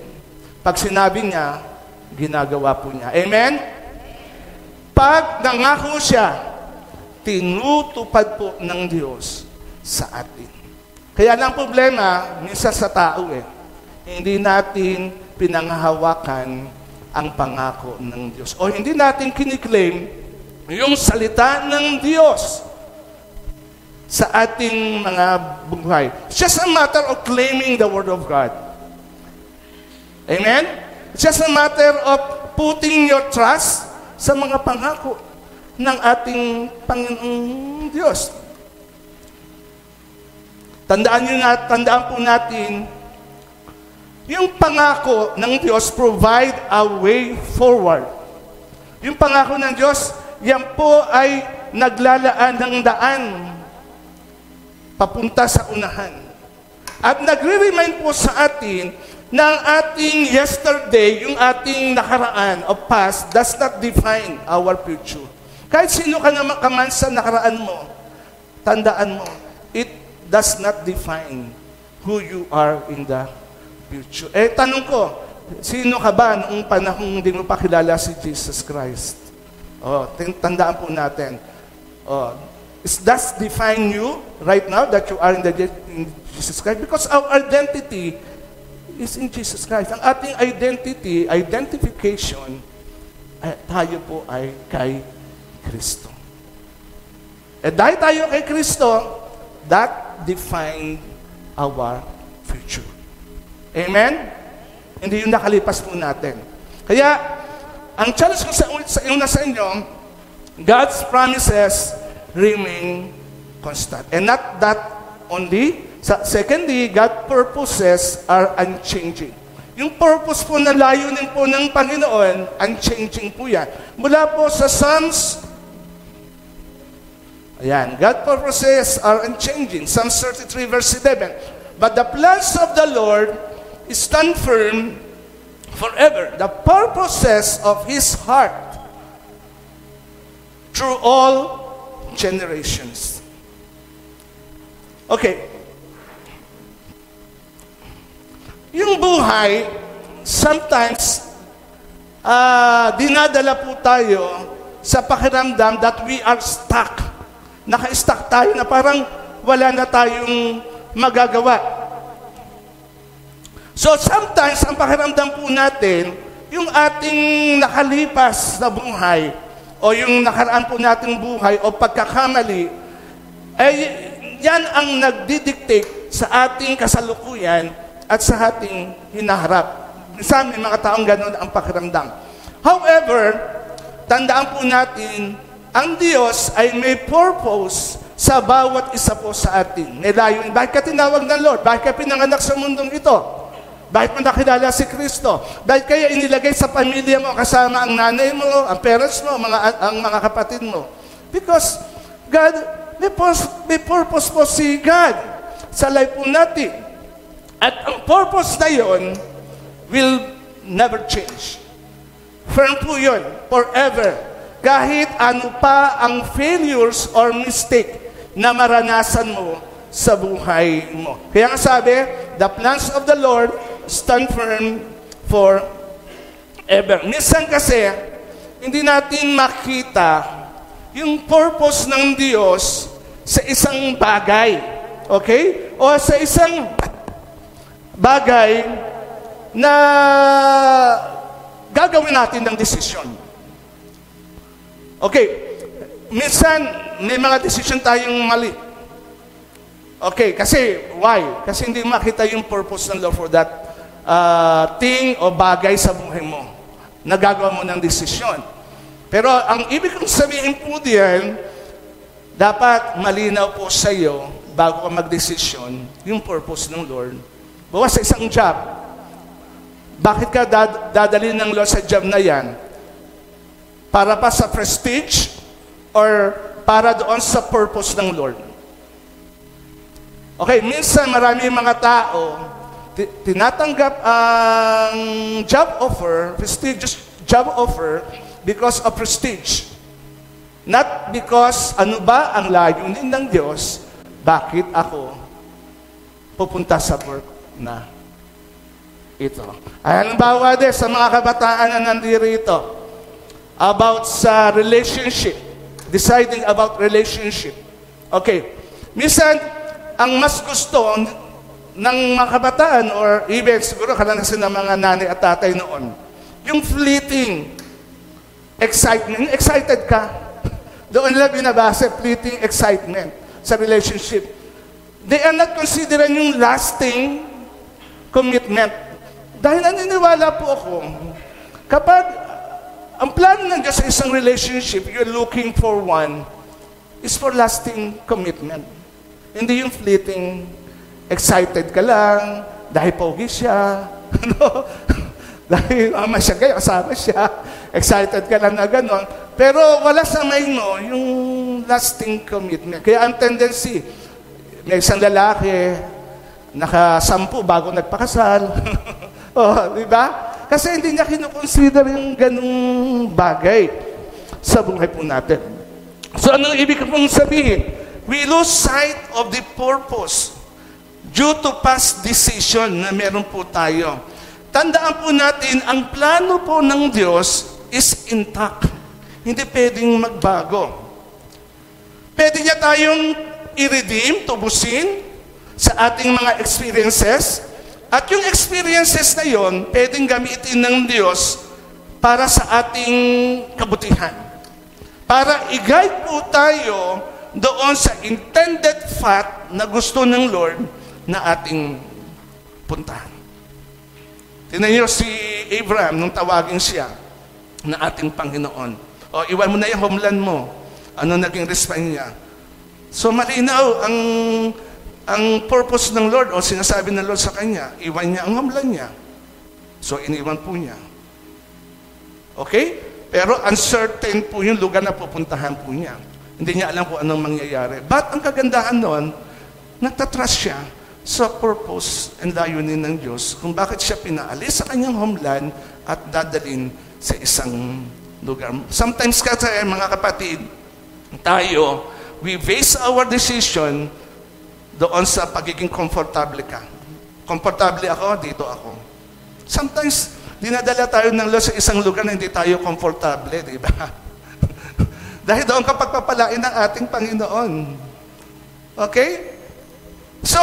Pag sinabi niya, ginagawa po niya. Amen? Pag nangako siya, tinutupad po ng Diyos sa atin. Kaya lang problema, minsan sa tao hindi natin pinanghahawakan ang pangako ng Diyos. O hindi natin kiniklaim yung salita ng Diyos sa ating mga buhay. It's just a matter of claiming the Word of God. Amen? It's just a matter of putting your trust sa mga pangako ng ating Panginoong Diyos. Tandaan po natin Yung pangako ng Diyos provide a way forward. Yung pangako ng Diyos, yan po ay naglalaan ng daan papunta sa unahan. At nagre-remind po sa atin na ang ating yesterday, yung ating nakaraan o past, does not define our future. Kahit sino ka naman kaman sa nakaraan mo, tandaan mo, it does not define who you are in the future. Tanong ko, sino ka ba noong panahong hindi mo pa kilala si Jesus Christ? Tandaan po natin. Does define you right now that you are in Jesus Christ? Because our identity is in Jesus Christ. Ang ating identification, tayo po ay kay Kristo. Dahil tayo kay Kristo, that define our future. Amen? Hindi yung nakalipas po natin. Kaya, ang challenge ko sa inyo, God's promises remain constant. And not that only. Secondly, God's purposes are unchanging. Yung purpose po na layunin po ng Panginoon, unchanging po yan. Mula po sa Psalms, ayan, God's purposes are unchanging. Psalms 33 verse 11. But the plans of the Lord stand firm forever. The purposes of His heart through all generations. Okay. Yung buhay, sometimes, dinadala po tayo sa pakiramdam that we are stuck. Naka-stuck tayo na parang wala na tayong magagawa. So sometimes, ang pakiramdam po natin, yung ating nakalipas na buhay, o yung nakaraan po nating buhay, o pagkakamali, ay yan ang nagdidictate sa ating kasalukuyan at sa ating hinaharap. Minsan may mga taong gano'n ang pakiramdam. However, tandaan po natin, ang Diyos ay may purpose sa bawat isa po sa atin. May layunin. Bakit ka tinawag ng Lord? Bakit ka pinanganak sa mundong ito? Bakit mo nakilala si Kristo? Bakit kaya inilagay sa pamilya mo kasama ang nanay mo, ang parents mo, ang mga kapatid mo? Because God, may purpose po si God sa life po natin. At ang purpose na yon will never change. Firm po yun, forever. Kahit ano pa ang failures or mistake na maranasan mo sa buhay mo. Kaya nga sabi, the plans of the Lord stand firm forever. Minsan kasi, hindi natin makita yung purpose ng Diyos sa isang bagay. Okay? O sa isang bagay na gagawin natin ng desisyon. Okay. Minsan, may mga desisyon tayong mali. Okay, kasi, why? Kasi hindi makita yung purpose ng Lord for that thing o bagay sa buhay mo. Nagagawa mo ng desisyon. Pero ang ibig kong sabihin po diyan, dapat malinaw po sa iyo, bago ka magdesisyon, yung purpose ng Lord. Bawa sa isang job, bakit ka dadalhin ng Lord sa job na yan? Para pa sa prestige or para doon sa purpose ng Lord? Okay, minsan marami mga tao, tinatanggap ang job offer, prestigious job offer, because of prestige. Not because ano ba ang layunin ng Diyos, bakit ako pupunta sa work na ito. Ay, halimbawa din sa mga kabataan na nandito, about sa relationship, deciding about relationship. Okay, minsan, ang mas gusto ng mga kabataan or even siguro kalanasan ng mga nanay at tatay noon, yung fleeting excitement. Excited ka? Doon nila binabasa, fleeting excitement sa relationship. They are not considering yung lasting commitment. Dahil naniniwala po ako, kapag ang plano ng Diyos sa isang relationship, you're looking for one, is for lasting commitment. Hindi yung fleeting excited ka lang, dahil pogi siya, Ano? Dahil siya kayo, kasama siya. Excited ka lang na gano'n. Pero wala sa no, yung lasting commitment. Kaya ang tendency, may isang lalaki, naka-10 bago nagpakasal. Di ba? Kasi hindi niya kinukonsider yung ganung bagay sa buhay po natin. So anong ibig kong sabihin? We lose sight of the purpose due to past decision na meron po tayo. Tandaan po natin, ang plano po ng Diyos is intact. Hindi pwedeng magbago. Pwede niya tayong i-redeem, tubusin sa ating mga experiences. At yung experiences na yon, pwedeng gamitin ng Diyos para sa ating kabutihan. Para i-guide po tayo doon sa intended path na gusto ng Lord na ating puntahan. Tingnan niyo si Abraham nung tawagin siya na ating Panginoon. O, iwan mo na yung homeland mo. Ano naging response niya? So malinaw ang purpose ng Lord o sinasabi ng Lord sa kanya, iwan niya ang homeland niya. So iniwan po niya. Okay? Pero uncertain po yung lugar na pupuntahan po niya. Hindi niya alam kung anong mangyayari. But ang kagandahan noon, nagtatrust siya sa purpose and layunin ng Diyos kung bakit siya pinaalis sa kanyang homeland at dadalhin sa isang lugar. Sometimes kasi mga kapatid, tayo, we base our decision doon sa pagiging komportable ka. Komportable ako, dito ako. Sometimes, dinadala tayo ng Lord sa isang lugar na hindi tayo komportable, di ba? Dahil doon ka pagpapalain ng ating Panginoon. Okay? So,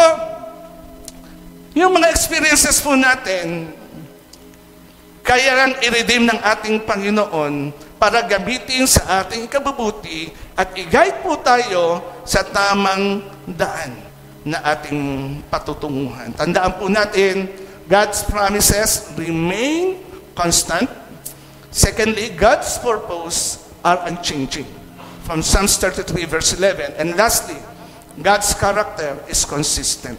yung mga experiences po natin, kaya lang i-redeem ng ating Panginoon para gamitin sa ating ikabubuti at i-guide po tayo sa tamang daan na ating patutunguhan. Tandaan po natin, God's promises remain constant. Secondly, God's purpose are unchanging. From Psalms 33 verse 11. And lastly, God's character is consistent.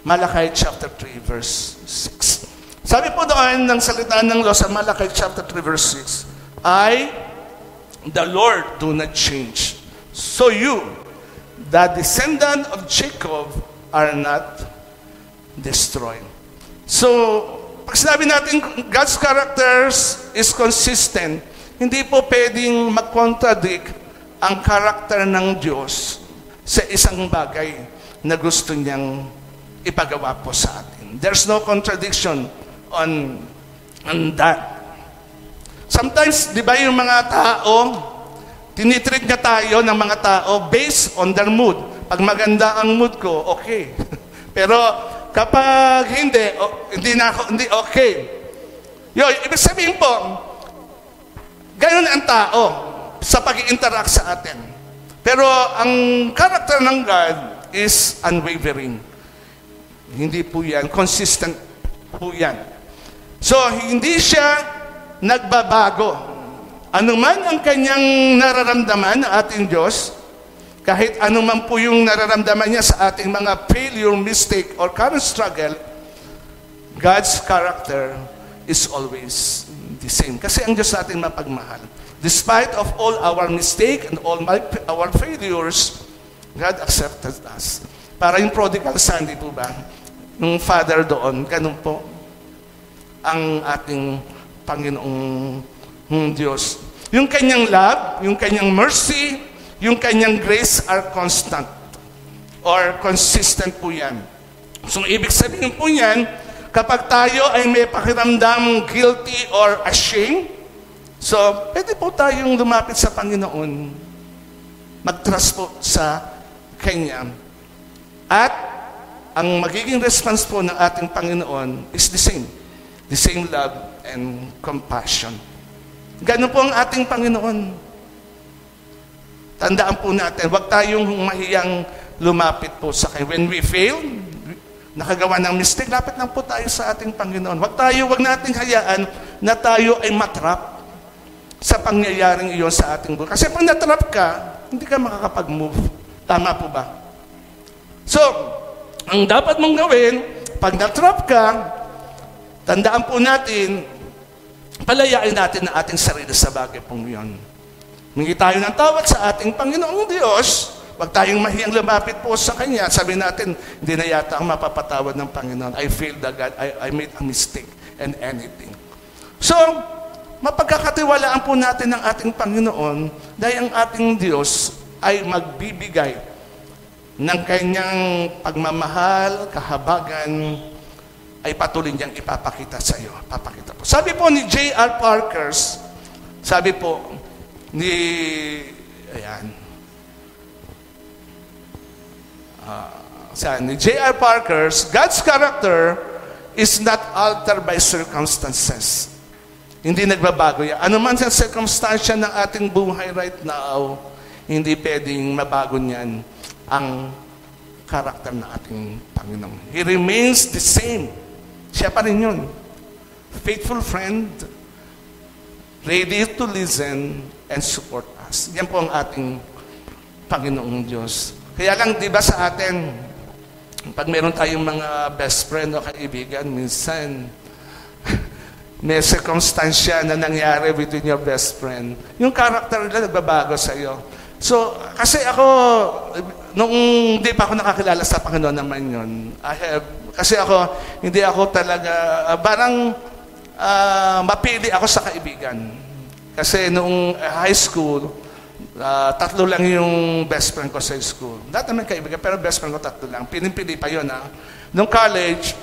Malachi chapter 3 verse 6. Sabi po doon ng salita ng Diyos sa Malachi chapter 3 verse 6, the Lord do not change. So you, the descendant of Jacob, are not destroyed. So, pag sinabi natin God's characters is consistent, hindi po pwedeng mag-contradict ang karakter ng Diyos sa isang bagay na gusto niyang ipagawa po sa atin. There's no contradiction on that. Sometimes, di ba yung mga tao, tinitreat niya tayo ng mga tao based on their mood. Pag maganda ang mood ko, okay. Pero kapag hindi okay. Ibig sabihin po, ganun ang tao sa pag-i-interact sa atin. Pero ang character ng God is unwavering. Hindi po yan. Consistent po yan. So, hindi siya nagbabago. Ano man ang kanyang nararamdaman ng ating Diyos, kahit ano man po yung nararamdaman niya sa ating mga failure, mistake, or current struggle, God's character is always the same. Kasi ang Diyos natin mapagmahal. Despite of all our mistake and all our failures, God accepted us. Para yung prodigal son, di po ba? Nung father doon, ganun po ang ating Panginoong Diyos. Yung kanyang love, yung kanyang mercy, yung kanyang grace are constant or consistent po yan. So, ibig sabihin po yan, kapag tayo ay may pakiramdam guilty or ashamed, so, pwede po tayong lumapit sa Panginoon, mag-trust po sa Kanya. At, ang magiging response po ng ating Panginoon is the same. The same love and compassion. Ganun po ang ating Panginoon. Tandaan po natin, huwag tayong mahiyang lumapit po sa Kanya. When we fail, nakagawa ng mistake, lapit lang po tayo sa ating Panginoon. Huwag nating hayaan na tayo ay matrap sa pangyayaring iyon sa ating buhay. Kasi pag natrap ka, hindi ka makakapag-move. Tama po ba? So, ang dapat mong gawin, pag natrap ka, tandaan po natin, palayain natin ang ating sarili sa bagay pong yun. Humingi tayo ng tawad sa ating Panginoong Diyos. Huwag tayong mahiyang lumapit po sa Kanya. Sabi natin, hindi na yata ang mapapatawad ng Panginoon. I failed the God. I made a mistake and anything. So, mapagkakatiwalaan po natin ng ating Panginoon dahil ang ating Diyos ay magbibigay ng Kanyang pagmamahal, kahabagan, ay patuloy niyang ipapakita sa iyo. Papakita po. Sabi po ni J.R. Parkers, sabi po ni, ni J.R. Parkers, God's character is not altered by circumstances. Hindi nagbabago yan. Ano man sa circumstansya ng ating buhay right now, hindi pwedeng mabago niyan ang karakter ng ating Panginoon. He remains the same. Siya pa rin yun. Faithful friend, ready to listen and support us. Yan po ang ating Panginoong Diyos. Kaya lang, di ba sa atin, pag meron tayong mga best friend o kaibigan, minsan, may circumstansya na nangyari between your best friend. Yung character nila nagbabago sa iyo. So, kasi ako, nung hindi pa ako nakakilala sa Panginoon naman yun, kasi ako, hindi ako talaga, parang mapili ako sa kaibigan. Kasi nung high school, 3 lang yung best friend ko sa school. Lahat naman kaibigan, pero best friend ko 3 lang. Pinipili pa yun, ha. Nung college,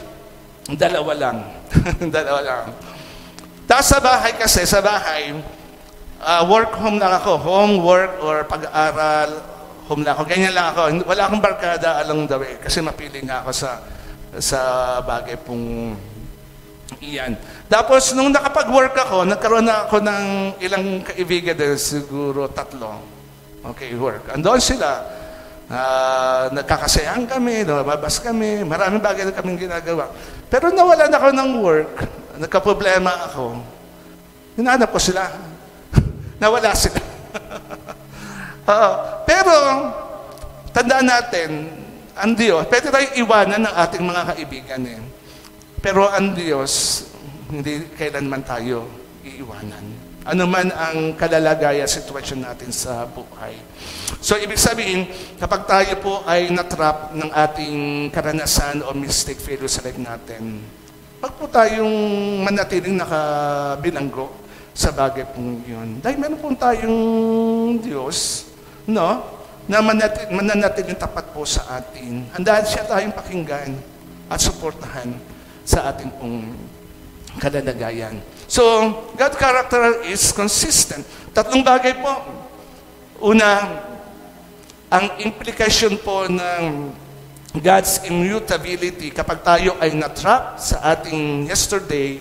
2 lang. 2 lang. Tapos sa bahay kasi, work home lang ako. Home, work, or pag-aaral, home lang ako. Ganyan lang ako. Wala akong barkada along the way. Kasi mapili nga ako sa bagay pong iyan. Tapos, nung nakapag-work ako, nagkaroon na ako ng ilang kaibigan din, siguro 3. Okay, work. Andun sila. Nagkakasayahan kami, lumabas kami, maraming bagay na kaming ginagawa. Pero nawalan ako ng work, nagka-problema ako. Hinahanap ko sila. Nawala sila. Pero, tandaan natin, ang Diyos, pwede tayong iwanan ng ating mga kaibigan eh. Pero ang Diyos, hindi kailanman tayo iiwanan. Ano man ang kalalagayan, sitwasyon natin sa buhay. So, ibig sabihin, kapag tayo po ay natrap ng ating karanasan o mistake, failure sa life natin, wag po tayong manatiling nakabilanggo sa bagay pong yun. Dahil meron po tayong Diyos, no? Na mananatiling tapat po sa atin. Handaan siya tayong pakinggan at suportahan sa ating pong kalalagayan. So, God's character is consistent. 3 bagay po. Una, ang implication po ng God's immutability kapag tayo ay natrap sa ating yesterday,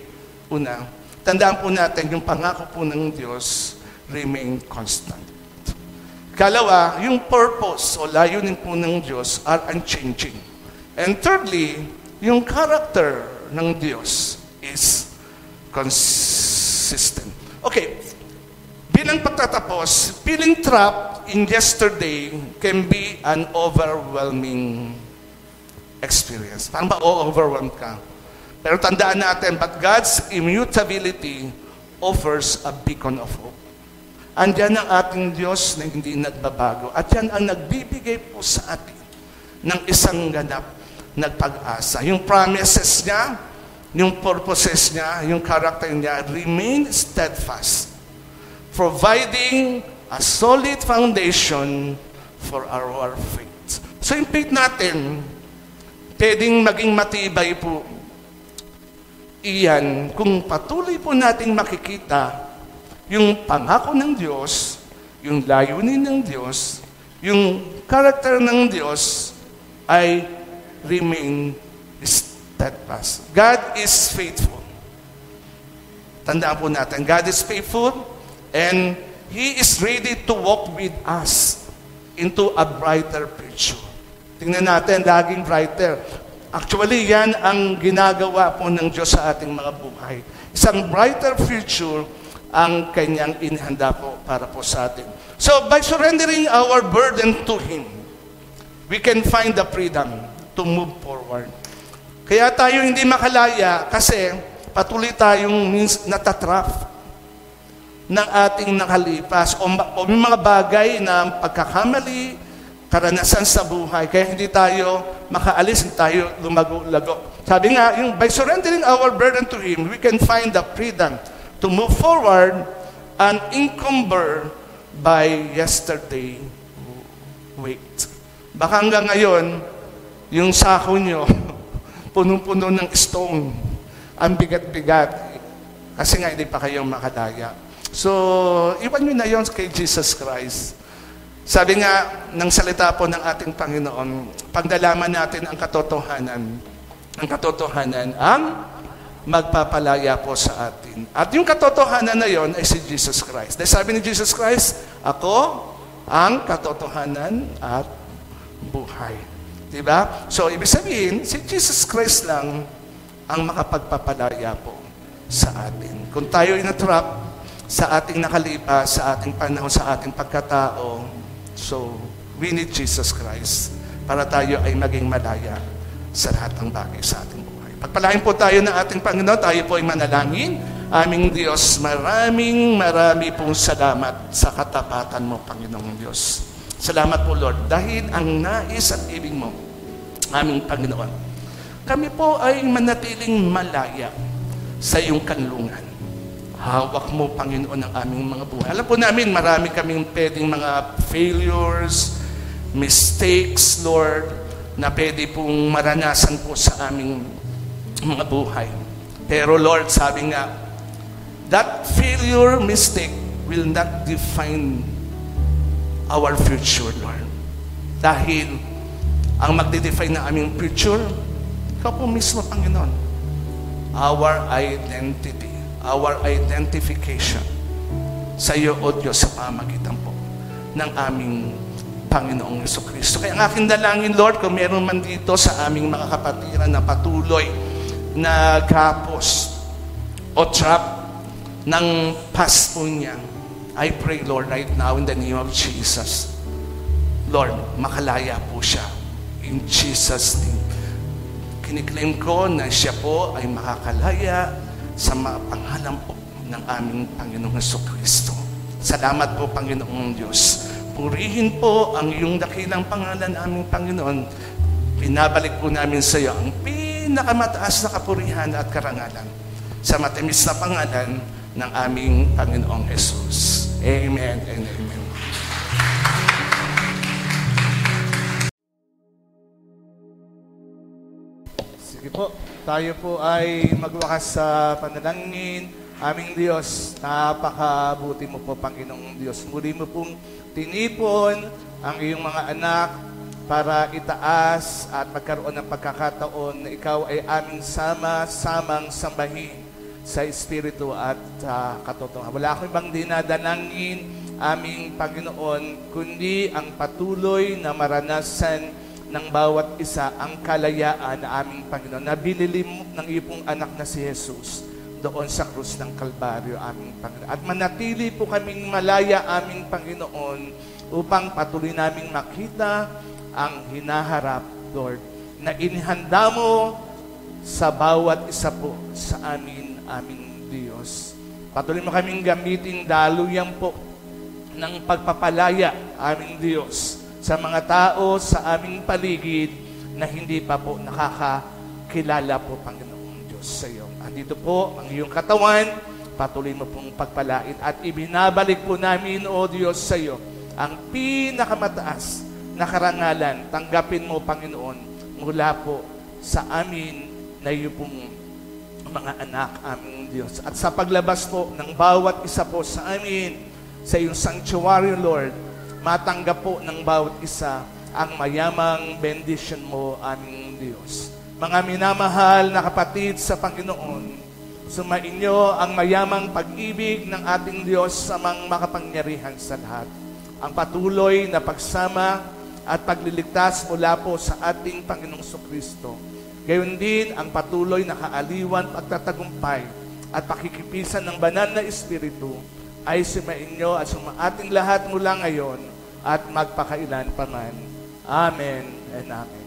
una, tandaan po natin yung pangako po ng Diyos remain constant. Kalawa, yung purpose o layunin po ng Diyos are unchanging. And thirdly, yung character ng Diyos is consistent. Okay, bilang pagtatapos, feeling trapped in yesterday can be an overwhelming experience. Parang ma-overwhelm ka. Pero tandaan natin, but God's immutability offers a beacon of hope. Andiyan ang ating Diyos na hindi nagbabago. At yan ang nagbibigay po sa atin ng isang ganap na pag-asa. Yung promises niya, yung purposes niya, yung character niya, remain steadfast, providing a solid foundation for our faith. So yung faith natin, pwedeng maging matibay po iyan kung patuloy po nating makikita yung pangako ng Diyos, yung layunin ng Diyos, yung character ng Diyos ay remain steadfast. God is faithful. Tandaan po natin, God is faithful and He is ready to walk with us into a brighter future. Tingnan natin, laging brighter. Actually, yan ang ginagawa po ng Diyos sa ating mga buhay. Isang brighter future ang Kanyang inihanda po para po sa atin. So, by surrendering our burden to Him, we can find the freedom to move forward. Kaya tayo hindi makalaya kasi patuloy tayong natatrap ng ating nakalipas o may mga bagay na pagkakamali, karanasan sa buhay, kaya hindi tayo makaalis, hindi tayo lumago-lago. Sabi nga, by surrendering our burden to Him, we can find the freedom to move forward unencumbered by yesterday weight. Baka hanggang ngayon, yung sako nyo, punong-puno ng stone, ang bigat-bigat, kasi nga hindi pa kayo makadaya. So, iwan nyo na yon kay Jesus Christ. Sabi nga ng salita po ng ating Panginoon, pagdalaman natin ang katotohanan ang magpapalaya po sa atin. At yung katotohanan na yon ay si Jesus Christ. Dahil sabi ni Jesus Christ, ako ang katotohanan at buhay. Diba? So, ibig sabihin, si Jesus Christ lang ang makapagpapalaya po sa atin. Kung tayo inatrap sa ating nakalipas, sa ating panahon, sa ating pagkatao, so, we need Jesus Christ para tayo ay maging malaya sa lahat ng bagay sa ating buhay. Pagpalain po tayo ng ating Panginoon, tayo po ay manalangin. Aming Diyos, marami pong salamat sa katapatan mo, Panginoong Diyos. Salamat po, Lord, dahil ang nais at ibig mo, aming Panginoon, kami po ay manatiling malaya sa iyong kanlungan. Hawak mo, Panginoon, ang aming mga buhay. Alam po namin, marami kaming pwedeng mga failures, mistakes, Lord, na pwede pong maranasan po sa aming mga buhay. Pero Lord, sabi nga, that failure, mistake will not define our future, Lord. Dahil ang magde-define na aming future, ikaw po mismo, Panginoon. Our identity. Our identification sa iyo, O Diyos, sa pamagitan po ng aming Panginoong Jesucristo. Kaya ang aking dalangin, Lord, kung meron man dito sa aming mga kapatiran na patuloy na gapos o trap ng past po niya, I pray, Lord, right now in the name of Jesus, Lord, makalaya po siya. In Jesus' name. Kiniklaim ko na siya po ay makakalaya sa pangalan po ng aming Panginoong Jesucristo. Salamat po, Panginoong Diyos. Purihin po ang iyong dakilang pangalan, aming Panginoon. Pinabalik po namin sa iyo ang pinakamataas na kapurihan at karangalan sa matamis na pangalan ng aming Panginoong Jesus. Amen and amen. Sige po. Tayo po ay magwakas sa panalangin. Aming Diyos, napakabuti mo po, Panginoong Diyos. Muli mo pong tinipon ang iyong mga anak para itaas at magkaroon ng pagkakataon na ikaw ay aming samang sambahin sa Espiritu at katotohanan. Wala akong ibang dinadalangin, aming Panginoon, kundi ang patuloy na maranasan ng bawat isa ang kalayaan na aming Panginoon na binili ng iyong anak na si Jesus doon sa krus ng Kalbaryo, aming Panginoon. At manatili po kaming malaya, aming Panginoon, upang patuloy naming makita ang hinaharap, Lord, na inihanda mo sa bawat isa po sa aming Diyos. Patuloy mo kaming gamitin daluyan po ng pagpapalaya, aming Diyos, sa mga tao sa aming paligid na hindi pa po nakakakilala po, Panginoong Diyos, sa iyo. Andito po ang iyong katawan, patuloy mo pong pagpalain at ibinabalik po namin, O Diyos, sa iyo ang pinakamataas na karangalan. Tanggapin mo, Panginoon, mula po sa amin na iyo pong mga anak, aming Diyos. At sa paglabas po ng bawat isa po sa amin, sa iyong sanctuary, Lord, matanggap po ng bawat isa ang mayamang bendition mo, aming Diyos. Mga minamahal na kapatid sa Panginoon, sumainyo ang mayamang pag-ibig ng ating Diyos sa mga makapangyarihan sa lahat. Ang patuloy na pagsama at pagliligtas mula po sa ating Panginoong Jesucristo. Gayon din ang patuloy na kaaliwan, pagtatagumpay at pakikipisan ng banal na Espiritu ay sumainyo at sumaating lahat mula ngayon at magpakailan pa man. Amen and amen.